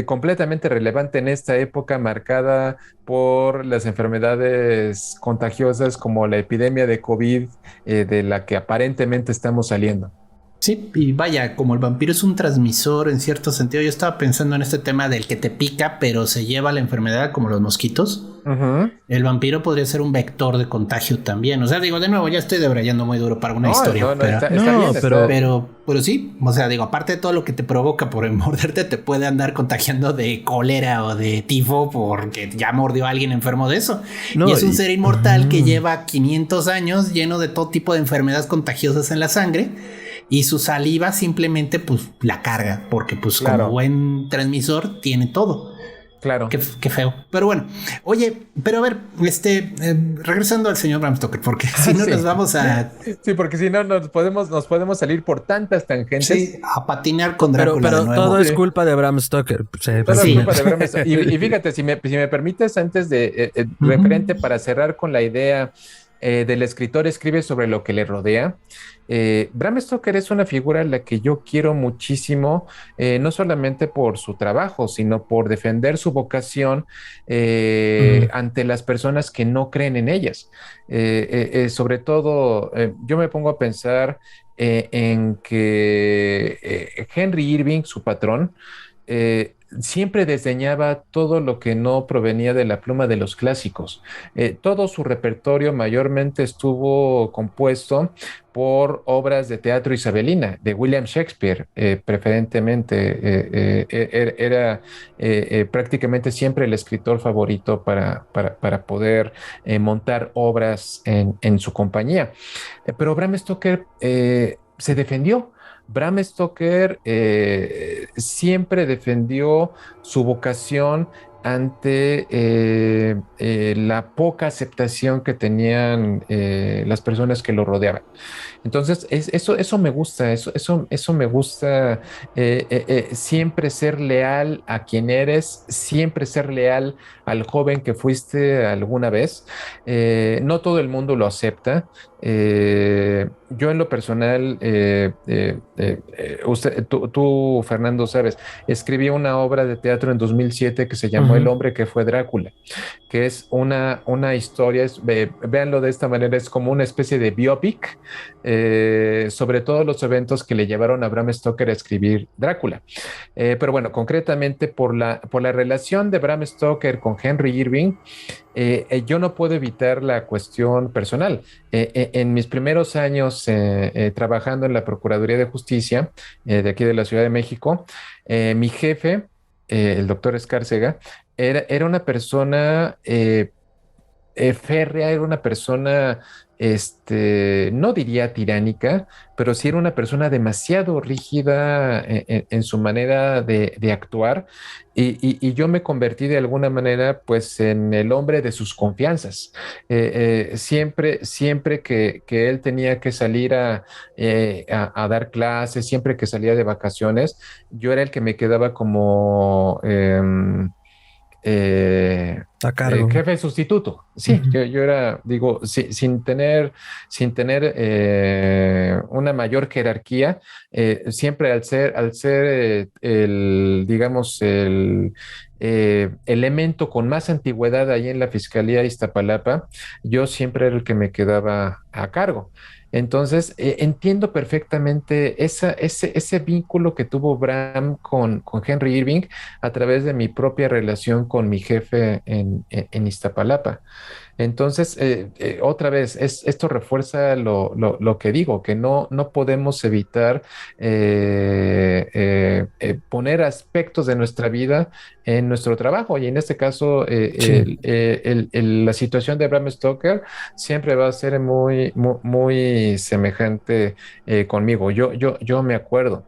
completamente relevante en esta época marcada por las enfermedades contagiosas como la epidemia de COVID, de la que aparentemente estamos saliendo. Sí, y vaya, como el vampiro es un transmisor en cierto sentido, yo estaba pensando en este tema del que te pica, pero se lleva la enfermedad como los mosquitos. Ujú. el vampiro podría ser un vector de contagio también. O sea, digo, de nuevo, ya estoy debrayando muy duro para una historia, No, pero, está bien, pero sí, o sea, digo, aparte de todo lo que te provoca por morderte, te puede andar contagiando de cólera o de tifo porque ya mordió a alguien enfermo de eso. No, y es un ser inmortal que lleva 500 años lleno de todo tipo de enfermedades contagiosas en la sangre. Y su saliva simplemente pues la carga, porque pues como claro, buen transmisor tiene todo. claro. Qué feo. Pero bueno, oye, pero a ver, regresando al señor Bram Stoker, porque si no nos Sí. vamos a, Sí, porque si no nos podemos salir por tantas tangentes. sí, a patinar con Drácula de Pero todo nuevo. es Sí. culpa de Bram Stoker. Todo es Sí. culpa de Bram Stoker. Y fíjate, si me permites, antes de referente para cerrar con la idea del escritor escribe sobre lo que le rodea. Bram Stoker es una figura a la que yo quiero muchísimo, no solamente por su trabajo, sino por defender su vocación ante las personas que no creen en ellas. Sobre todo, yo me pongo a pensar en que Henry Irving, su patrón, siempre desdeñaba todo lo que no provenía de la pluma de los clásicos. Todo su repertorio mayormente estuvo compuesto por obras de teatro isabelina, de William Shakespeare, preferentemente. Era prácticamente siempre el escritor favorito para poder montar obras en su compañía. Pero Bram Stoker se defendió. Bram Stoker siempre defendió su vocación ante la poca aceptación que tenían las personas que lo rodeaban. Entonces, eso me gusta, eso me gusta, siempre ser leal a quien eres, siempre ser leal al joven que fuiste alguna vez. No todo el mundo lo acepta. Yo en lo personal, tú, Fernando, sabes, escribí una obra de teatro en 2007 que se llamó El hombre que fue Drácula, que es una historia, véanlo de esta manera, es como una especie de biopic sobre todos los eventos que le llevaron a Bram Stoker a escribir Drácula. Pero bueno, concretamente por la relación de Bram Stoker con Henry Irving, yo no puedo evitar la cuestión personal. En mis primeros años trabajando en la Procuraduría de Justicia de aquí de la Ciudad de México, mi jefe, el doctor Escárcega, era una persona férrea, era una persona, no diría tiránica, pero sí era una persona demasiado rígida en su manera de actuar y yo me convertí de alguna manera pues en el hombre de sus confianzas. Siempre que él tenía que salir a dar clases, siempre que salía de vacaciones, yo era el que me quedaba como A cargo. jefe sustituto. Sí, yo era, digo, sin tener una mayor jerarquía, siempre al ser digamos, el elemento con más antigüedad ahí en la Fiscalía de Iztapalapa, yo siempre era el que me quedaba a cargo. Entonces, entiendo perfectamente ese vínculo que tuvo Bram con Henry Irving a través de mi propia relación con mi jefe en Iztapalapa. Entonces, otra vez, esto refuerza lo que digo, que no podemos evitar poner aspectos de nuestra vida en nuestro trabajo. Y en este caso, Sí. la situación de Bram Stoker siempre va a ser muy semejante conmigo. Yo me acuerdo,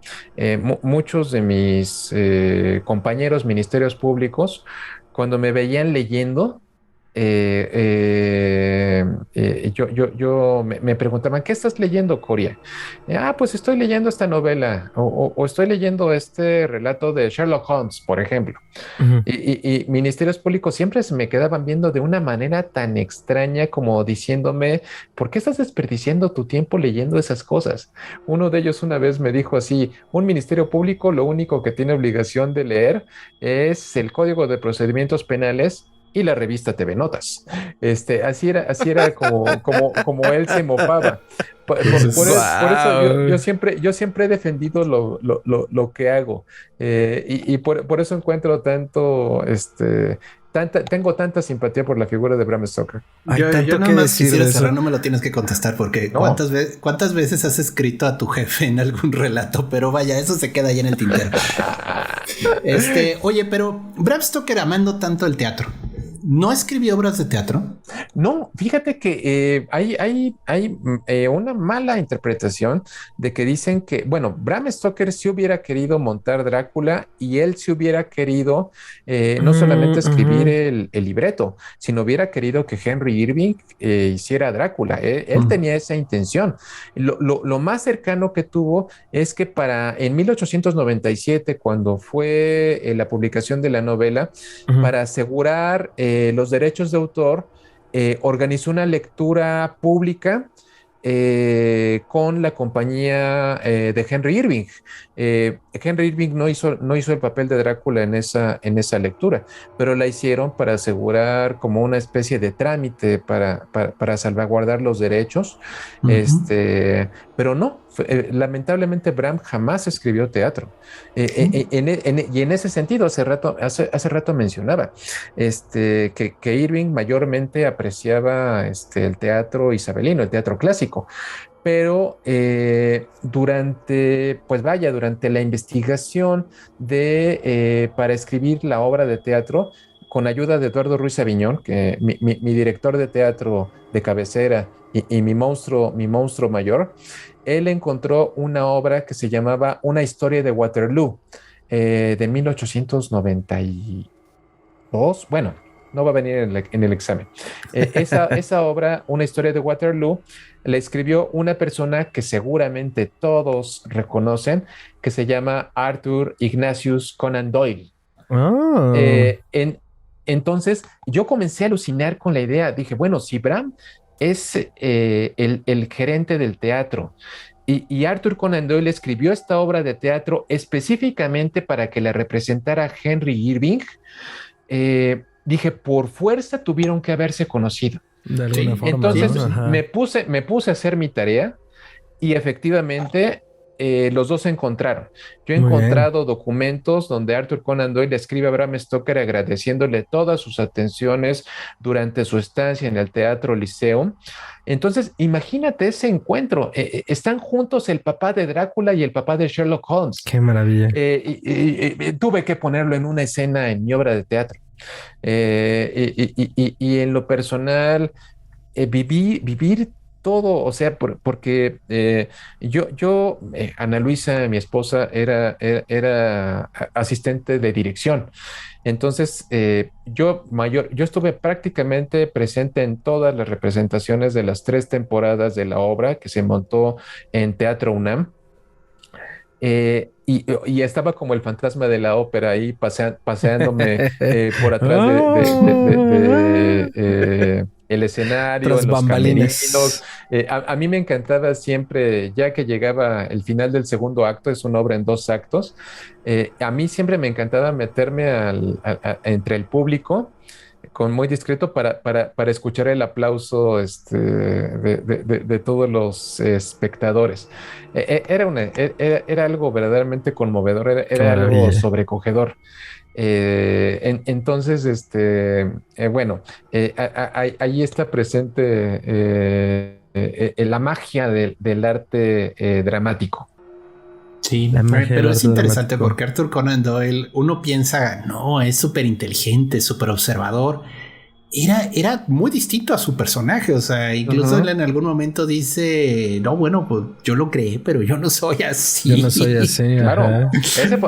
muchos de mis compañeros ministerios públicos, cuando me veían leyendo, me preguntaban, ¿qué estás leyendo, Coria? Pues estoy leyendo esta novela o estoy leyendo este relato de Sherlock Holmes, por ejemplo. Ujú. Y ministerios públicos siempre se me quedaban viendo de una manera tan extraña como diciéndome, ¿por qué estás desperdiciando tu tiempo leyendo esas cosas? Uno de ellos una vez me dijo así, un ministerio público lo único que tiene obligación de leer es el Código de Procedimientos Penales y la revista TV Notas. Así era como él se mofaba. Por eso Wow. yo siempre he defendido lo que hago. Y por eso encuentro tanto tengo tanta simpatía por la figura de Bram Stoker. Hay Yo tanto nada que más decir quisiera de eso. cerrar, no me lo tienes que contestar porque No. ¿cuántas veces has escrito a tu jefe en algún relato? Pero vaya, eso se queda ahí en el tintero. Oye, pero Bram Stoker, amando tanto el teatro, ¿no escribió obras de teatro? No, fíjate que hay una mala interpretación de que dicen que, bueno, Bram Stoker sí hubiera querido montar Drácula y él sí hubiera querido no solamente escribir el libreto, sino hubiera querido que Henry Irving hiciera Drácula. Él tenía esa intención. Lo más cercano que tuvo es que en 1897, cuando fue la publicación de la novela, para asegurar los derechos de autor, organizó una lectura pública con la compañía de Henry Irving. Henry Irving no hizo el papel de Drácula en esa lectura, pero la hicieron para asegurar como una especie de trámite para salvaguardar los derechos. Pero no, lamentablemente Bram jamás escribió teatro. Y en ese sentido, hace rato mencionaba que Irving mayormente apreciaba el teatro isabelino, el teatro clásico. Pero durante la investigación para escribir la obra de teatro, con ayuda de Eduardo Ruiz Aviñón, que mi director de teatro de cabecera y mi monstruo mayor, él encontró una obra que se llamaba Una historia de Waterloo, de 1892. Bueno, no va a venir en el examen. Esa obra, Una historia de Waterloo, la escribió una persona que seguramente todos reconocen, que se llama Arthur Ignatius Conan Doyle. Oh. Entonces, yo comencé a alucinar con la idea. Dije, bueno, si Bram es el gerente del teatro y Arthur Conan Doyle escribió esta obra de teatro específicamente para que la representara Henry Irving, dije, por fuerza tuvieron que haberse conocido. De alguna forma. Entonces, ¿no? me puse a hacer mi tarea y efectivamente los dos se encontraron. Yo he Muy encontrado documentos donde Arthur Conan Doyle le escribe a Bram Stoker agradeciéndole todas sus atenciones durante su estancia en el Teatro Lyceum. Entonces, imagínate ese encuentro. Están juntos el papá de Drácula y el papá de Sherlock Holmes. Qué maravilla. Tuve que ponerlo en una escena en mi obra de teatro. Y en lo personal, vivir todo, o sea, porque Ana Luisa, mi esposa, era asistente de dirección. Entonces, yo estuve prácticamente presente en todas las representaciones de las 3 temporadas de la obra que se montó en Teatro UNAM. Y estaba como el fantasma de la ópera ahí paseándome por atrás el escenario, Tras en los bambalinas. camerinos. A mí me encantaba siempre, ya que llegaba el final del segundo acto, es una obra en 2 actos, a mí siempre me encantaba meterme entre el público con muy discreto para escuchar el aplauso de todos los espectadores. Era algo verdaderamente conmovedor, era algo sobrecogedor. Entonces, bueno, ahí está presente la magia del arte dramático. Sí, pero es interesante porque Arthur Conan Doyle, uno piensa, no, es súper inteligente, súper observador. Era muy distinto a su personaje, o sea, incluso él en algún momento dice, no, bueno, pues yo lo creé, pero yo no soy así. Yo no soy así. Claro,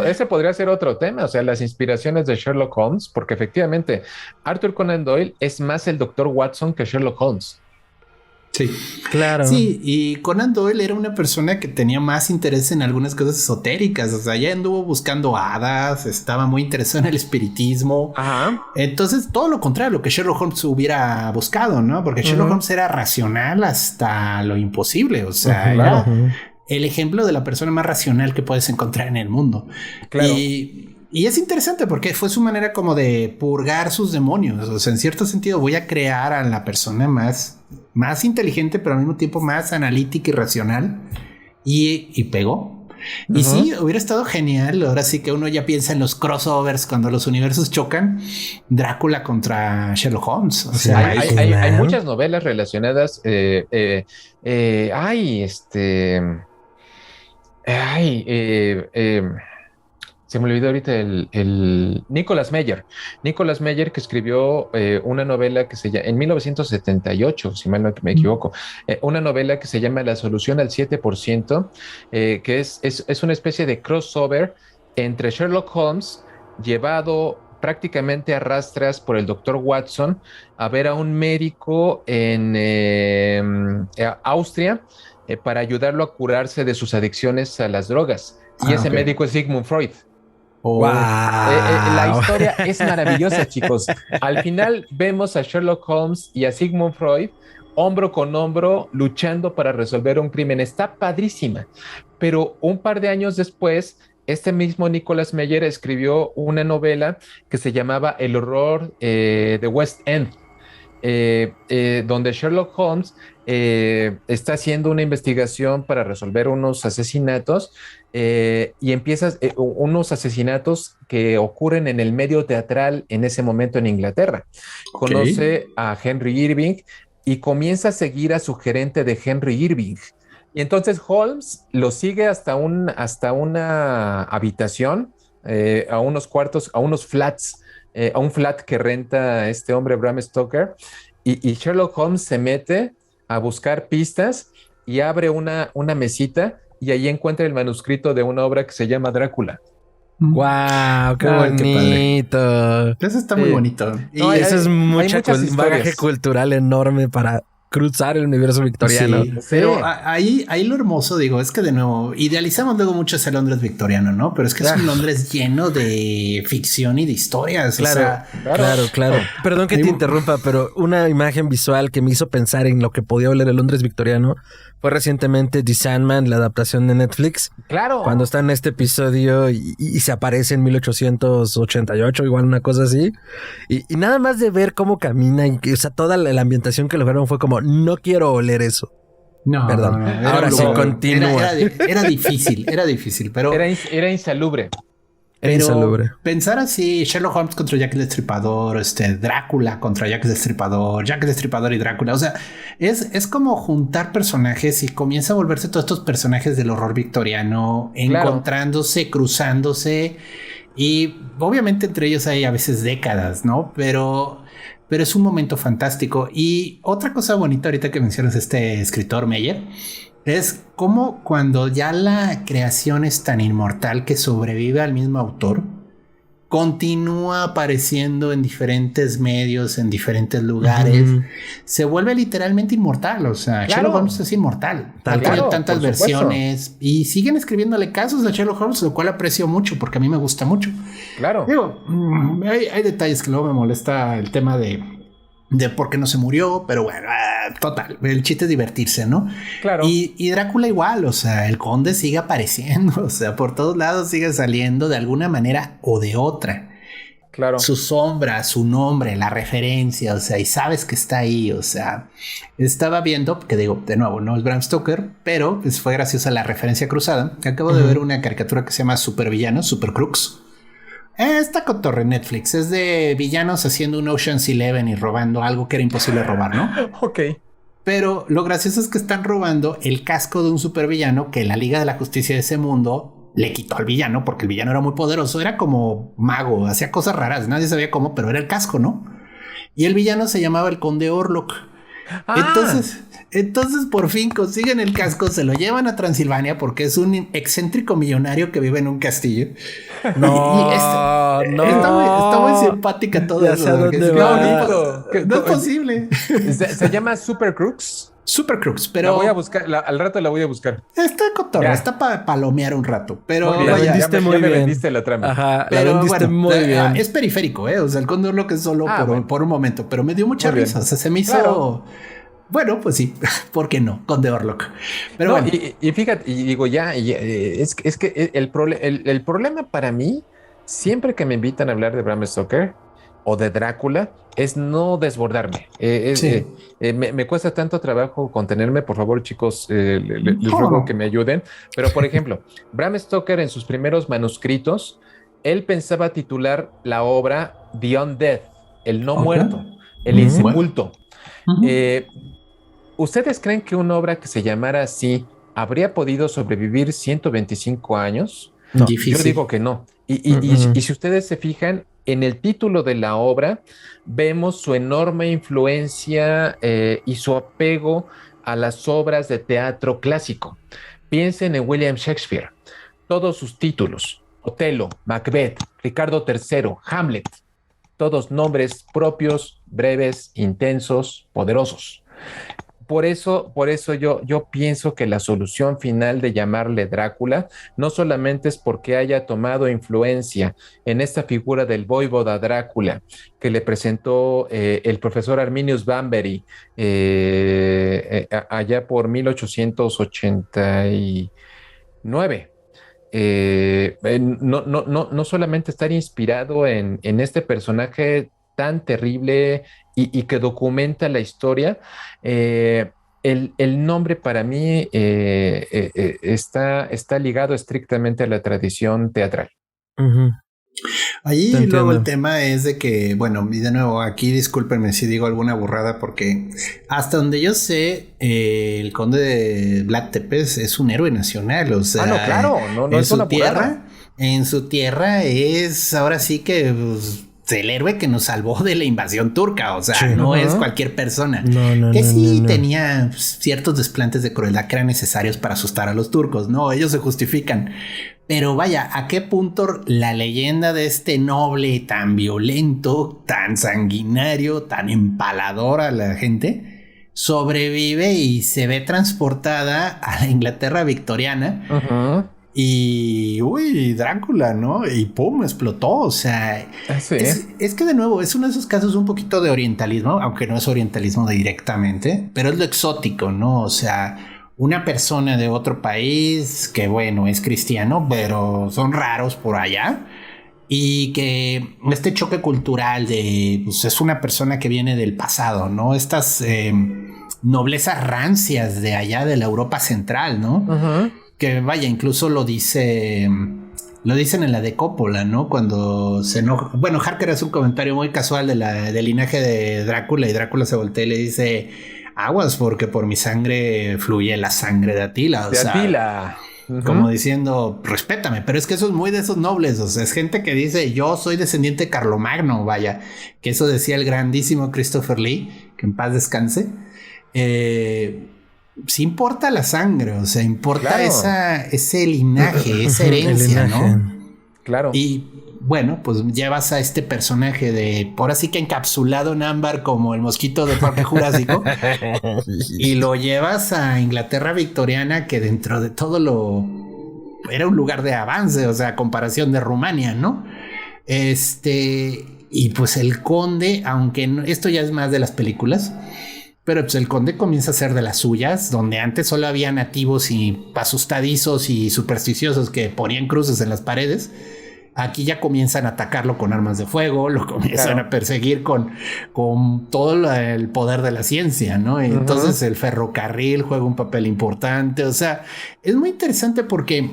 ese podría ser otro tema, o sea, las inspiraciones de Sherlock Holmes, porque efectivamente Arthur Conan Doyle es más el Dr. Watson que Sherlock Holmes. Sí, claro. Sí, y Conan Doyle era una persona que tenía más interés en algunas cosas esotéricas. O sea, ya anduvo buscando hadas, estaba muy interesado en el espiritismo. Ajá. Entonces, todo lo contrario a lo que Sherlock Holmes hubiera buscado, ¿no? Porque Sherlock Holmes era racional hasta lo imposible. O sea, era el ejemplo de la persona más racional que puedes encontrar en el mundo. Claro. Y es interesante porque fue su manera como de purgar sus demonios. O sea, en cierto sentido, voy a crear a la persona más inteligente, pero al mismo tiempo más analítica y racional. Y pegó. Y sí, hubiera estado genial. Ahora sí que uno ya piensa en los crossovers cuando los universos chocan. Drácula contra Sherlock Holmes. O sea, hay muchas novelas relacionadas. Se me olvidó ahorita el Nicholas Meyer. Nicholas Meyer, que escribió una novela que se llama, en 1978, si mal no me equivoco, una novela que se llama La solución al 7%, que es una especie de crossover entre Sherlock Holmes, llevado prácticamente a rastras por el doctor Watson a ver a un médico en Austria para ayudarlo a curarse de sus adicciones a las drogas. Y ese médico es Sigmund Freud. Wow. La historia es maravillosa, chicos. Al final vemos a Sherlock Holmes y a Sigmund Freud hombro con hombro luchando para resolver un crimen. Está padrísima. Pero un par de años después, este mismo Nicholas Meyer escribió una novela que se llamaba El horror de West End, donde Sherlock Holmes está haciendo una investigación para resolver unos asesinatos y empiezas unos asesinatos que ocurren en el medio teatral en ese momento en Inglaterra. Conoce a Henry Irving y comienza a seguir a su gerente de Henry Irving. Y entonces Holmes lo sigue hasta una habitación, a unos cuartos, a unos flats, a un flat que renta este hombre Bram Stoker, y Sherlock Holmes se mete a buscar pistas y abre una mesita y ahí encuentra el manuscrito de una obra que se llama Drácula. ¡Wow! ¡Qué bonito! Eso está muy bonito. Y eso es mucho bagaje cultural enorme para cruzar el universo victoriano. Sí, pero ahí lo hermoso, digo, es que de nuevo idealizamos luego mucho ese Londres victoriano, ¿no? Pero es que es un Londres lleno de ficción y de historias. Claro, claro. Perdón que te interrumpa, pero una imagen visual que me hizo pensar en lo que podía oler el Londres victoriano fue recientemente The Sandman, la adaptación de Netflix. Claro. Cuando está en este episodio y se aparece en 1888, igual una cosa así. Y nada más de ver cómo camina y o sea, toda la ambientación que lograron fue como, no quiero oler eso. No, perdón. No, ahora sí, continúa. Era difícil, pero... Era insalubre. Insalubre. Pensar así, Sherlock Holmes contra Jack el Destripador, Drácula contra Jack el Destripador y Drácula, o sea, es como juntar personajes y comienza a volverse todos estos personajes del horror victoriano, encontrándose, cruzándose, y obviamente entre ellos hay a veces décadas, ¿no? Pero es un momento fantástico. Y otra cosa bonita ahorita que mencionas este escritor Meyer es como cuando ya la creación es tan inmortal que sobrevive al mismo autor, continúa apareciendo en diferentes medios, en diferentes lugares, se vuelve literalmente inmortal. O sea, Sherlock Holmes es inmortal. Ha tenido tantas versiones y siguen escribiéndole casos a Sherlock Holmes, lo cual aprecio mucho porque a mí me gusta mucho. Claro. Digo, hay detalles que luego me molesta el tema de por qué no se murió, pero bueno, total, el chiste es divertirse, ¿no? Claro. Y Drácula igual, o sea, el conde sigue apareciendo, o sea, por todos lados sigue saliendo de alguna manera o de otra. Claro. Su sombra, su nombre, la referencia, o sea, y sabes que está ahí, o sea, estaba viendo, que digo, de nuevo, no es Bram Stoker, pero pues fue graciosa la referencia cruzada. Acabo de ver una caricatura que se llama Supervillanos, Super Crooks. Está cotorre en Netflix. Es de villanos haciendo un Ocean's 11 y robando algo que era imposible robar, ¿no? Ok. Pero lo gracioso es que están robando el casco de un supervillano que la Liga de la Justicia de ese mundo le quitó al villano porque el villano era muy poderoso. Era como mago, hacía cosas raras. Nadie sabía cómo, pero era el casco, ¿no? Y el villano se llamaba el Conde Orlok. Entonces por fin consiguen el casco, se lo llevan a Transilvania porque es un excéntrico millonario que vive en un castillo. Está muy simpática todo eso. No es posible. Se llama Super Crooks. Super Crooks, pero... La voy a buscar, al rato la voy a buscar. Está cotorra, está para palomear un rato, pero... La vendiste muy bien. Me vendiste la trama. Ajá, la vendiste muy bien. Es periférico, o sea, el Cóndor lo que es solo por un momento, pero me dio mucha risa, o sea, se me hizo... Claro. Bueno, pues sí, ¿por qué no? Conde Orlok. Pero bueno. Y fíjate, y digo es que el problema para mí, siempre que me invitan a hablar de Bram Stoker, o de Drácula es no desbordarme. Sí. Me cuesta tanto trabajo contenerme. Por favor, chicos, les ¿Cómo ruego que no? me ayuden. Pero, por ejemplo, Bram Stoker en sus primeros manuscritos, él pensaba titular la obra The Undead, el no Ok. muerto, el Ujú. Bueno. insepulto. Ujú. Eh, ¿Ustedes creen que una obra que se llamara así habría podido sobrevivir 125 años? No. Yo Difícil. digo que no. Mm, Y si ustedes se fijan en el título de la obra, vemos su enorme influencia y su apego a las obras de teatro clásico. Piensen en William Shakespeare. Todos sus títulos, Otelo, Macbeth, Ricardo III, Hamlet, todos nombres propios, breves, intensos, poderosos. Por eso yo pienso que la solución final de llamarle Drácula no solamente es porque haya tomado influencia en esta figura del voivoda Drácula que le presentó el profesor Arminius Bambery allá por 1889. No solamente estar inspirado en este personaje tan terrible y que documenta la historia, el nombre para mí está ligado estrictamente a la tradición teatral. ujú. Te Allí luego el entiendo. tema es de que, bueno, y de nuevo, aquí discúlpenme si digo alguna burrada, porque hasta donde yo sé, el conde de Black Tepes es un héroe nacional, o Ah, no, sea, claro, no es una burrada. en su tierra es ahora sí que pues, el héroe que nos salvó de la invasión turca, o sea, Sí. no es Ujú. cualquier persona, No, no, que no, no, sí no. tenía ciertos desplantes de crueldad que eran necesarios para asustar a los turcos, no, ellos se justifican. Pero vaya, ¿a qué punto la leyenda de este noble tan violento, tan sanguinario, tan empalador a la gente, sobrevive y se ve transportada a la Inglaterra victoriana? Ujú. Y, uy, Drácula, ¿no? Y pum, explotó. O sea, Sí, es que de nuevo es uno de esos casos un poquito de orientalismo, aunque no es orientalismo directamente, pero es lo exótico, ¿no? O sea, una persona de otro país que, bueno, es cristiano, pero son raros por allá. Y que este choque cultural de, pues es una persona que viene del pasado, ¿no? Estas noblezas rancias de allá de la Europa central, ¿no? ujú. Que vaya, incluso lo dicen en la de Coppola, ¿no? Cuando se enoja. Bueno, Harker hace un comentario muy casual del linaje de Drácula y Drácula se voltea y le dice: aguas, porque por mi sangre fluye la sangre de Atila. O De sea, Atila. como Ujú. diciendo, respétame, pero es que eso es muy de esos nobles, o sea, es gente que dice, yo soy descendiente de Carlomagno, vaya, que eso decía el grandísimo Christopher Lee, que en paz descanse. Eh, sí importa la sangre, o sea, importa Claro, ese linaje, esa El herencia, linaje. ¿no? claro. Y bueno, pues llevas a este personaje de, por así que encapsulado en ámbar como el mosquito de Parque Jurásico, y lo llevas a Inglaterra victoriana, que dentro de todo lo era un lugar de avance, o sea, a comparación de Rumania, ¿no? Y pues el conde, aunque esto ya es más de las películas, pero pues el conde comienza a ser de las suyas, donde antes solo había nativos y asustadizos y supersticiosos que ponían cruces en las paredes. Aquí ya comienzan a atacarlo con armas de fuego, lo comienzan a Claro. perseguir con todo el poder de la ciencia, ¿no? Y Ujú. entonces el ferrocarril juega un papel importante. O sea, es muy interesante porque,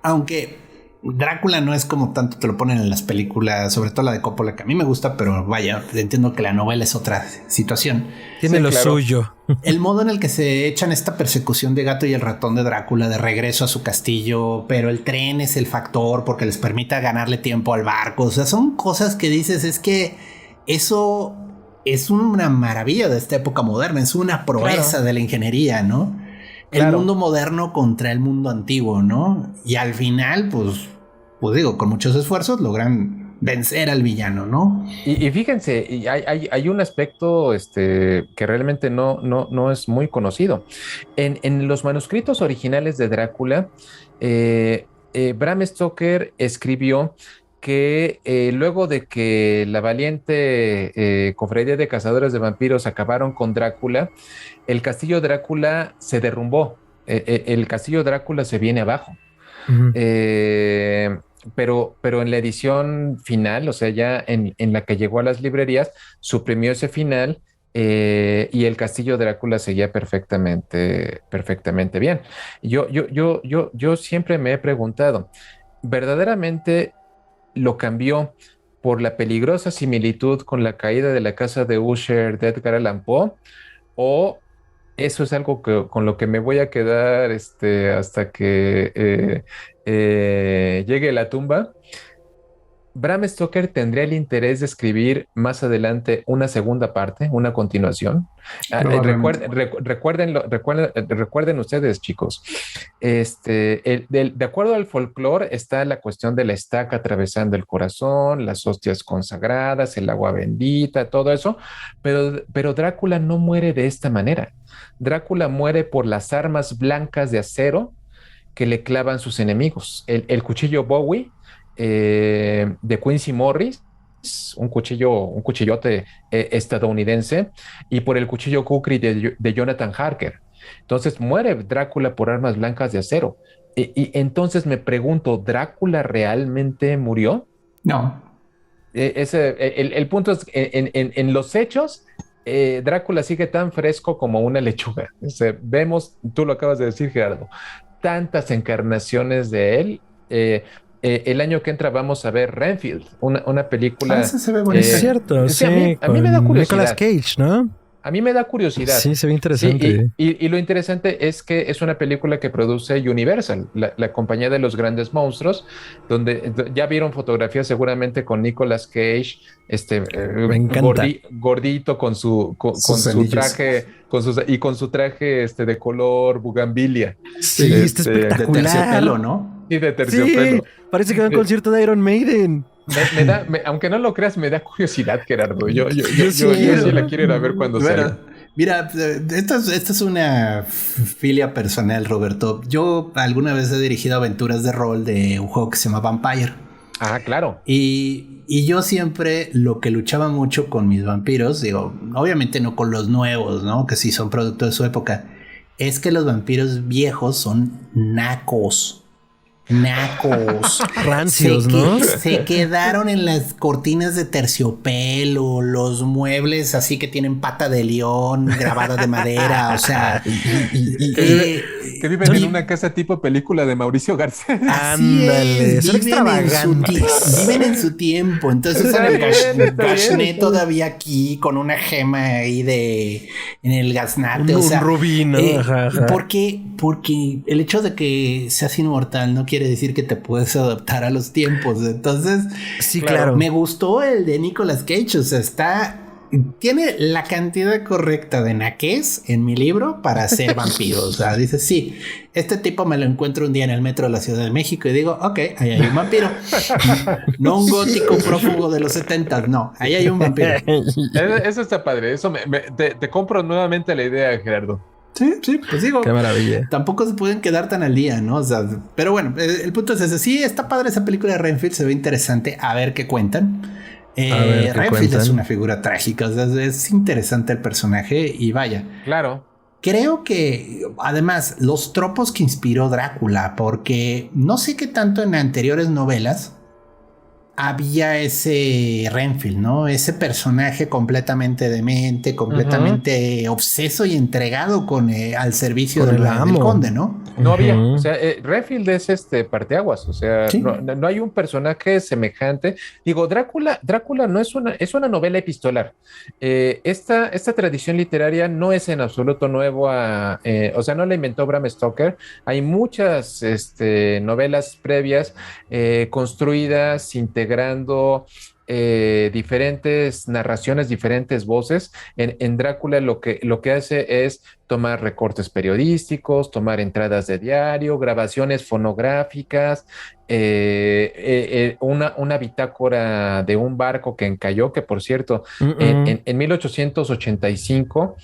aunque Drácula no es como tanto te lo ponen en las películas, sobre todo la de Coppola, que a mí me gusta, pero vaya, entiendo que la novela es otra situación. Tiene Sí, lo claro. suyo. El modo en el que se echan esta persecución de Gato y el ratón de Drácula de regreso a su castillo, pero el tren es el factor porque les permite ganarle tiempo al barco. O sea, son cosas que dices, es que eso es una maravilla de esta época moderna, es una proeza Claro, de la ingeniería, ¿no? El mundo claro. moderno contra el mundo antiguo, ¿no? Y al final, pues digo, con muchos esfuerzos logran vencer al villano, ¿no? Y fíjense, y hay un aspecto que realmente no es muy conocido. En los manuscritos originales de Drácula, Bram Stoker escribió que luego de que la valiente cofradía de cazadores de vampiros acabaron con Drácula, el castillo Drácula se derrumbó. El castillo Drácula se viene abajo. Ujú. Eh, pero en la edición final, o sea, ya en la que llegó a las librerías, suprimió ese final y el Castillo Drácula seguía perfectamente bien. Yo siempre me he preguntado, ¿verdaderamente lo cambió por la peligrosa similitud con la caída de la casa de Usher de Edgar Allan Poe? ¿O eso es algo con lo que me voy a quedar hasta que llegue la tumba? Bram Stoker tendría el interés de escribir más adelante una segunda parte, una continuación. Probablemente. Recuerden ustedes, chicos, de acuerdo al folclore está la cuestión de la estaca atravesando el corazón, las hostias consagradas, el agua bendita, todo eso, pero Drácula no muere de esta manera. Drácula muere por las armas blancas de acero que le clavan sus enemigos. El cuchillo Bowie de Quincy Morris, un cuchillote estadounidense, y por el cuchillo Kukri de Jonathan Harker. Entonces muere Drácula por armas blancas de acero. Y entonces me pregunto, ¿Drácula realmente murió? No. El punto es, en los hechos, Drácula sigue tan fresco como una lechuga. O sea, vemos, tú lo acabas de decir, Gerardo, tantas encarnaciones de él. El año que entra vamos a ver Renfield, una Ah, película. esa se ve Es bonita. cierto, Sí, sí, a mí me da con Nicolas curiosidad. Cage, ¿no? A mí me da curiosidad. Sí, se ve Sí, interesante. y lo interesante es que es una película que produce Universal, la compañía de los grandes monstruos, donde ya vieron fotografías seguramente con Nicolas Cage, Me encanta. gordito con Sus su anillos. traje, con su traje de color bugambilia, Sí, está De espectacular. terciopelo, ¿no? y de Sí, terciopelo. parece que va a un Eh, concierto de Iron Maiden. aunque no lo creas, me da curiosidad, Gerardo. Yo sí Yo sí quiero. la quiero ir a ver cuando Bueno, salga. mira, esta es una filia personal, Roberto. Yo alguna vez he dirigido aventuras de rol de un juego que se llama Vampire. Ah, claro. Y yo siempre lo que luchaba mucho con mis vampiros, digo, obviamente no con los nuevos, ¿no? Que sí son producto de su época, es que los vampiros viejos son nacos. Nacos. Rancios, ¿no? Se quedaron en las cortinas de terciopelo, los muebles así que tienen pata de león grabada de madera, o sea, Que viven en una casa tipo película de Mauricio Garcés. así Ándale, es, son extravagantes. viven en su tiempo. Entonces Está el bien, está bien, Gashné está bien. todavía aquí con una gema ahí en el gaznate. Un O sea, rubí, ¿no? Ajá, ajá. porque el hecho de que seas inmortal no quiere decir que te puedes adaptar a los tiempos. Entonces, Sí, claro. me gustó el de Nicolas Cage. O sea, tiene la cantidad correcta de naqués en mi libro para ser vampiro. O sea, dice, sí, este tipo me lo encuentro un día en el metro de la Ciudad de México y digo, ok, ahí hay un vampiro. No un gótico prófugo de los 70, no, ahí hay un vampiro. Eso está padre. Te compro nuevamente la idea, Gerardo. Sí, sí, pues digo, Qué maravilla. tampoco se pueden quedar tan al día, ¿no? O sea, pero bueno, el punto es ese. Sí, está padre esa película de Renfield, se ve interesante. A ver qué cuentan. A ver qué Renfield cuentan. es una figura trágica, o sea, es interesante el personaje y vaya. Claro. Creo que además los tropos que inspiró Drácula, porque no sé qué tanto en anteriores novelas había ese Renfield, ¿no? Ese personaje completamente demente, completamente obseso y entregado al servicio Con el del amo. conde, ¿no? No había, Ujú. o sea, Renfield es parteaguas, o sea, Sí. no hay un personaje semejante. Digo, Drácula no es una novela epistolar. Esta tradición literaria no es en absoluto nuevo o sea, no la inventó Bram Stoker. Hay muchas novelas previas construidas, integrando diferentes narraciones, diferentes voces. En Drácula lo que hace es tomar recortes periodísticos, tomar entradas de diario, grabaciones fonográficas, una bitácora de un barco que encalló, que por cierto, en 1885,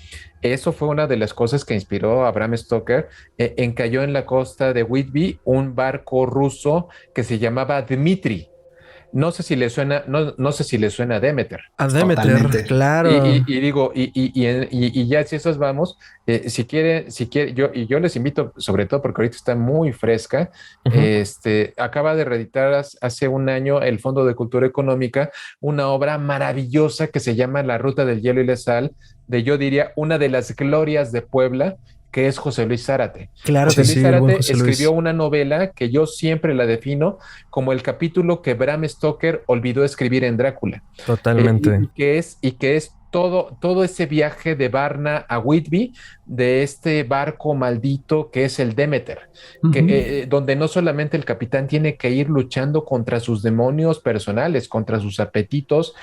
eso fue una de las cosas que inspiró a Bram Stoker. Encalló en la costa de Whitby un barco ruso que se llamaba Dmitri. no sé si le suena, no sé si le suena a Demeter. A Demeter, Totalmente. claro. Y digo, y ya si esos vamos, si quiere, yo les invito, sobre todo porque ahorita está muy fresca, acaba de reeditar hace un año el Fondo de Cultura Económica, una obra maravillosa que se llama La Ruta del Hielo y la Sal, de yo diría una de las glorias de Puebla, que es José Luis Zárate. Claro José que Luis sí, el buen Zárate José Luis. escribió una novela que yo siempre la defino como el capítulo que Bram Stoker olvidó escribir en Drácula. Totalmente. Y que es todo ese viaje de Varna a Whitby, de este barco maldito que es el Demeter, donde no solamente el capitán tiene que ir luchando contra sus demonios personales, contra sus apetitos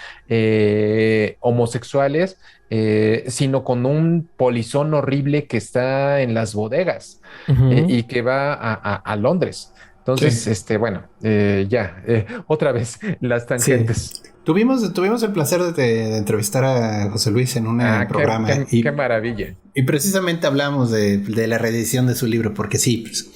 homosexuales, sino con un polizón horrible que está en las bodegas y que va a Londres. Entonces, bueno, otra vez las tangentes. Sí. Tuvimos el placer de entrevistar a José Luis en un programa. Qué maravilla. Y precisamente hablamos de la reedición de su libro, porque sí, pues,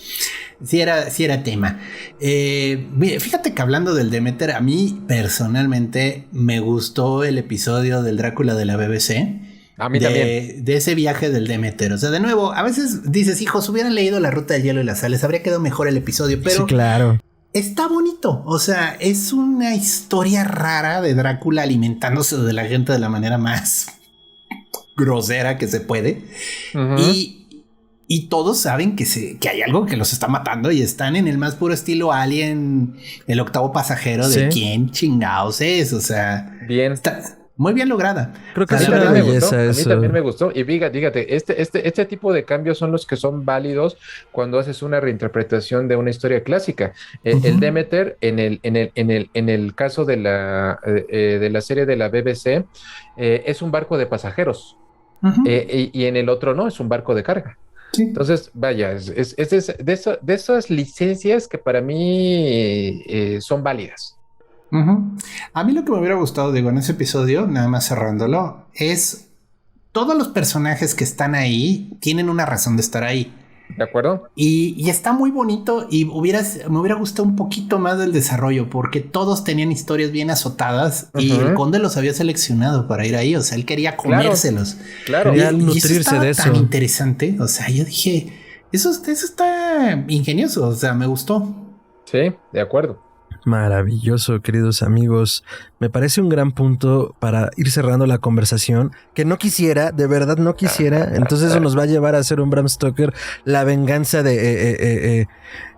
sí era tema. Mire, fíjate que hablando del Demeter, a mí personalmente me gustó el episodio del Drácula de la BBC. A mí también. De ese viaje del Demeter. O sea, de nuevo, a veces dices, hijos, hubieran leído La Ruta del Hielo y las Sales, habría quedado mejor el episodio, pero... Sí, claro. Está bonito, o sea, es una historia rara de Drácula alimentándose de la gente de la manera más grosera que se puede. Y todos saben que hay algo que los está matando y están en el más puro estilo Alien, el octavo pasajero de quién chingados es, o sea... Bien. Está muy bien lograda. Creo que es una belleza eso. A mí también me gustó. Y fíjate, este tipo de cambios son los que son válidos cuando haces una reinterpretación de una historia clásica. El Demeter, en el caso de la serie de la BBC, es un barco de pasajeros. Y en el otro no, es un barco de carga. Sí. Entonces, vaya, es de esas licencias que para mí son válidas. A mí lo que me hubiera gustado, digo, en ese episodio, nada más cerrándolo, es todos los personajes que están ahí tienen una razón de estar ahí. ¿De acuerdo? Y está muy bonito y me hubiera gustado un poquito más del desarrollo porque todos tenían historias bien azotadas y el conde los había seleccionado para ir ahí. O sea, él quería comérselos. Claro. Quería nutrirse de eso. Tan interesante. O sea, yo dije, eso está ingenioso. O sea, me gustó. Sí, de acuerdo. Maravilloso, queridos amigos. Me parece un gran punto para ir cerrando la conversación. Que no quisiera, de verdad no quisiera. Entonces eso nos va a llevar a hacer un Bram Stoker, la venganza de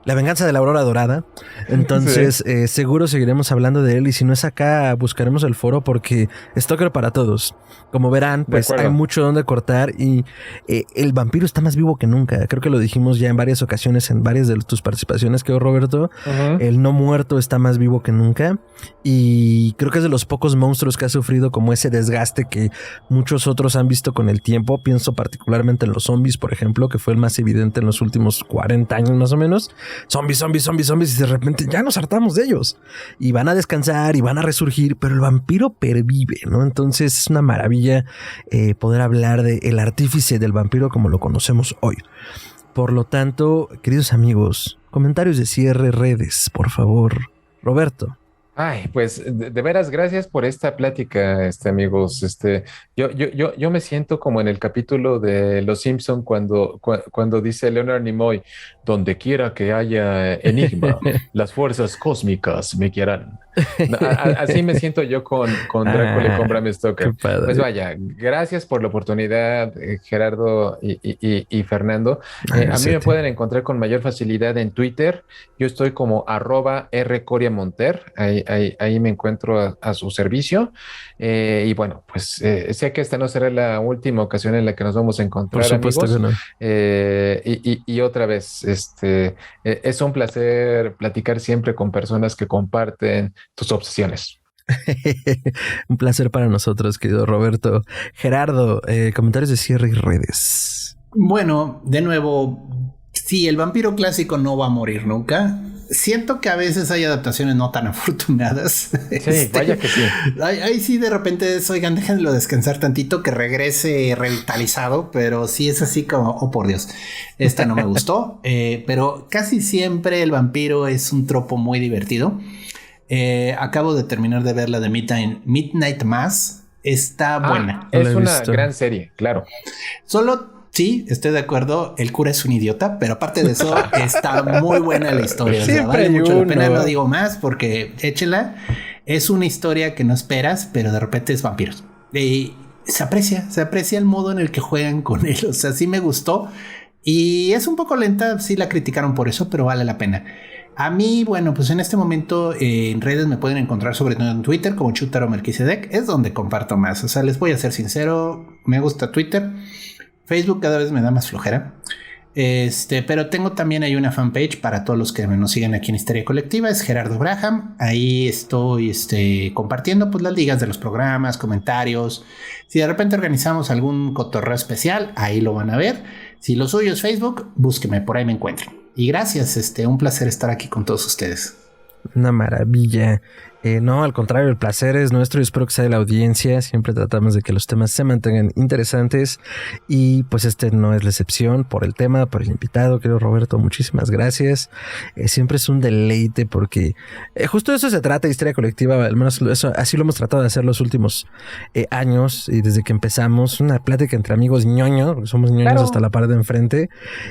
la Aurora Dorada. Entonces seguro seguiremos hablando de él y si no es acá buscaremos el foro porque Stoker para todos. Como verán, pues hay mucho donde cortar y el vampiro está más vivo que nunca. Creo que lo dijimos ya en varias ocasiones, en varias de tus participaciones, que Roberto. El no muerto está más vivo que nunca y creo que es de los pocos monstruos que ha sufrido como ese desgaste que muchos otros han visto con el tiempo. Pienso particularmente en los zombies, por ejemplo, que fue el más evidente en los últimos 40 años más o menos. Zombies y de repente ya nos hartamos de ellos y van a descansar y van a resurgir, pero el vampiro pervive, ¿no? Entonces es una maravilla poder hablar del artífice del vampiro como lo conocemos hoy. Por lo tanto, queridos amigos, comentarios de cierre, redes, por favor. Roberto. Ay, pues de veras, gracias por esta plática, amigos. Yo me siento como en el capítulo de Los Simpson cuando dice Leonard Nimoy, donde quiera que haya enigma, las fuerzas cósmicas me guiarán. Así me siento yo con Drácula y con Bram Stoker. Pues vaya, gracias por la oportunidad, Gerardo y Fernando. A mí me pueden encontrar con mayor facilidad en Twitter. Yo estoy como @rcoriamonter. Ahí me encuentro a su servicio. Y bueno, pues sé que esta no será la última ocasión en la que nos vamos a encontrar, por supuesto, amigos. Que no. Y otra vez, es un placer platicar siempre con personas que comparten tus obsesiones. Un placer para nosotros, querido Roberto. Gerardo, comentarios de cierre y redes. Bueno, de nuevo, sí, el vampiro clásico no va a morir nunca. Siento que a veces hay adaptaciones no tan afortunadas. Sí, vaya que sí. Ahí sí de repente es, oigan, déjenlo descansar tantito, que regrese revitalizado, pero sí es así como, oh por Dios, esta no me gustó. Pero casi siempre el vampiro es un tropo muy divertido. Acabo de terminar de ver la de Midnight Mass. Está buena. Es una gran serie, claro. Solo, sí, estoy de acuerdo, el cura es un idiota, pero aparte de eso, está muy buena la historia. O sea, vale mucho la pena, no digo más porque échela. Es una historia que no esperas, pero de repente es vampiros. Y se aprecia el modo en el que juegan con él. O sea, sí me gustó. Y es un poco lenta, sí la criticaron por eso, pero vale la pena. A mí, bueno, pues en este momento en redes me pueden encontrar sobre todo en Twitter como Chutaro Melquisedec. Es donde comparto más. O sea, les voy a ser sincero, me gusta Twitter. Facebook cada vez me da más flojera. Pero tengo también ahí una fanpage para todos los que nos siguen aquí en Histeria Colectiva. Es Gerardo Braham. Ahí estoy compartiendo pues las ligas de los programas, comentarios. Si de repente organizamos algún cotorreo especial, ahí lo van a ver. Si lo suyo es Facebook, búsqueme, por ahí me encuentran. Y gracias, un placer estar aquí con todos ustedes. Una maravilla. No, al contrario, el placer es nuestro y espero que sea de la audiencia. Siempre tratamos de que los temas se mantengan interesantes y pues no es la excepción por el tema, por el invitado, querido Roberto, muchísimas gracias. Siempre es un deleite porque justo de eso se trata, Histeria Colectiva, al menos eso, así lo hemos tratado de hacer los últimos años y desde que empezamos, una plática entre amigos ñoño, porque somos ñoños hasta la pared de enfrente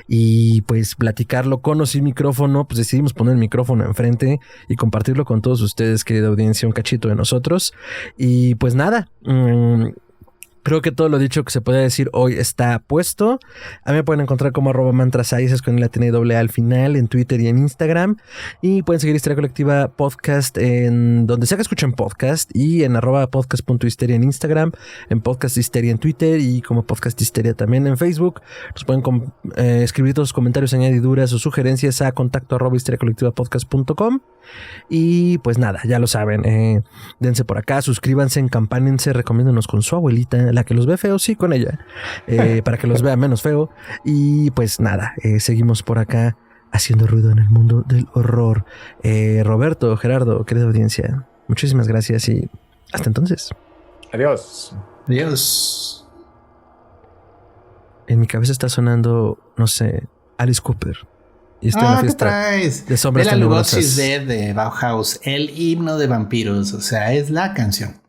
y pues platicarlo con o sin micrófono, pues decidimos poner el micrófono enfrente y compartirlo con todos ustedes, querida audiencia, un cachito de nosotros. Y pues nada, creo que todo lo dicho que se puede decir hoy está puesto. A mí me pueden encontrar como @mantrasaices con la T doble A al final en Twitter y en Instagram. Y pueden seguir Histeria Colectiva Podcast en donde sea que escuchen podcast y en @podcast.histeria en Instagram, en Podcast Histeria en Twitter y como Podcast Histeria también en Facebook. Nos pueden escribir todos sus comentarios, añadiduras o sugerencias a contacto@histeriacolectivapodcast.com. Y pues nada, ya lo saben, dense por acá, suscríbanse, encampánense, recomiéndenos con su abuelita, la que los ve feos, sí, con ella, para que los vea menos feo. Y pues nada, seguimos por acá haciendo ruido en el mundo del horror. Roberto, Gerardo, querida audiencia, muchísimas gracias y hasta entonces. Adiós. Adiós. En mi cabeza está sonando, no sé, Alice Cooper. Y estoy en la fiesta ¿qué traes? de sombras Bela tenebrosas. Lugosi's Dead de Bauhaus, el himno de vampiros, o sea, es la canción.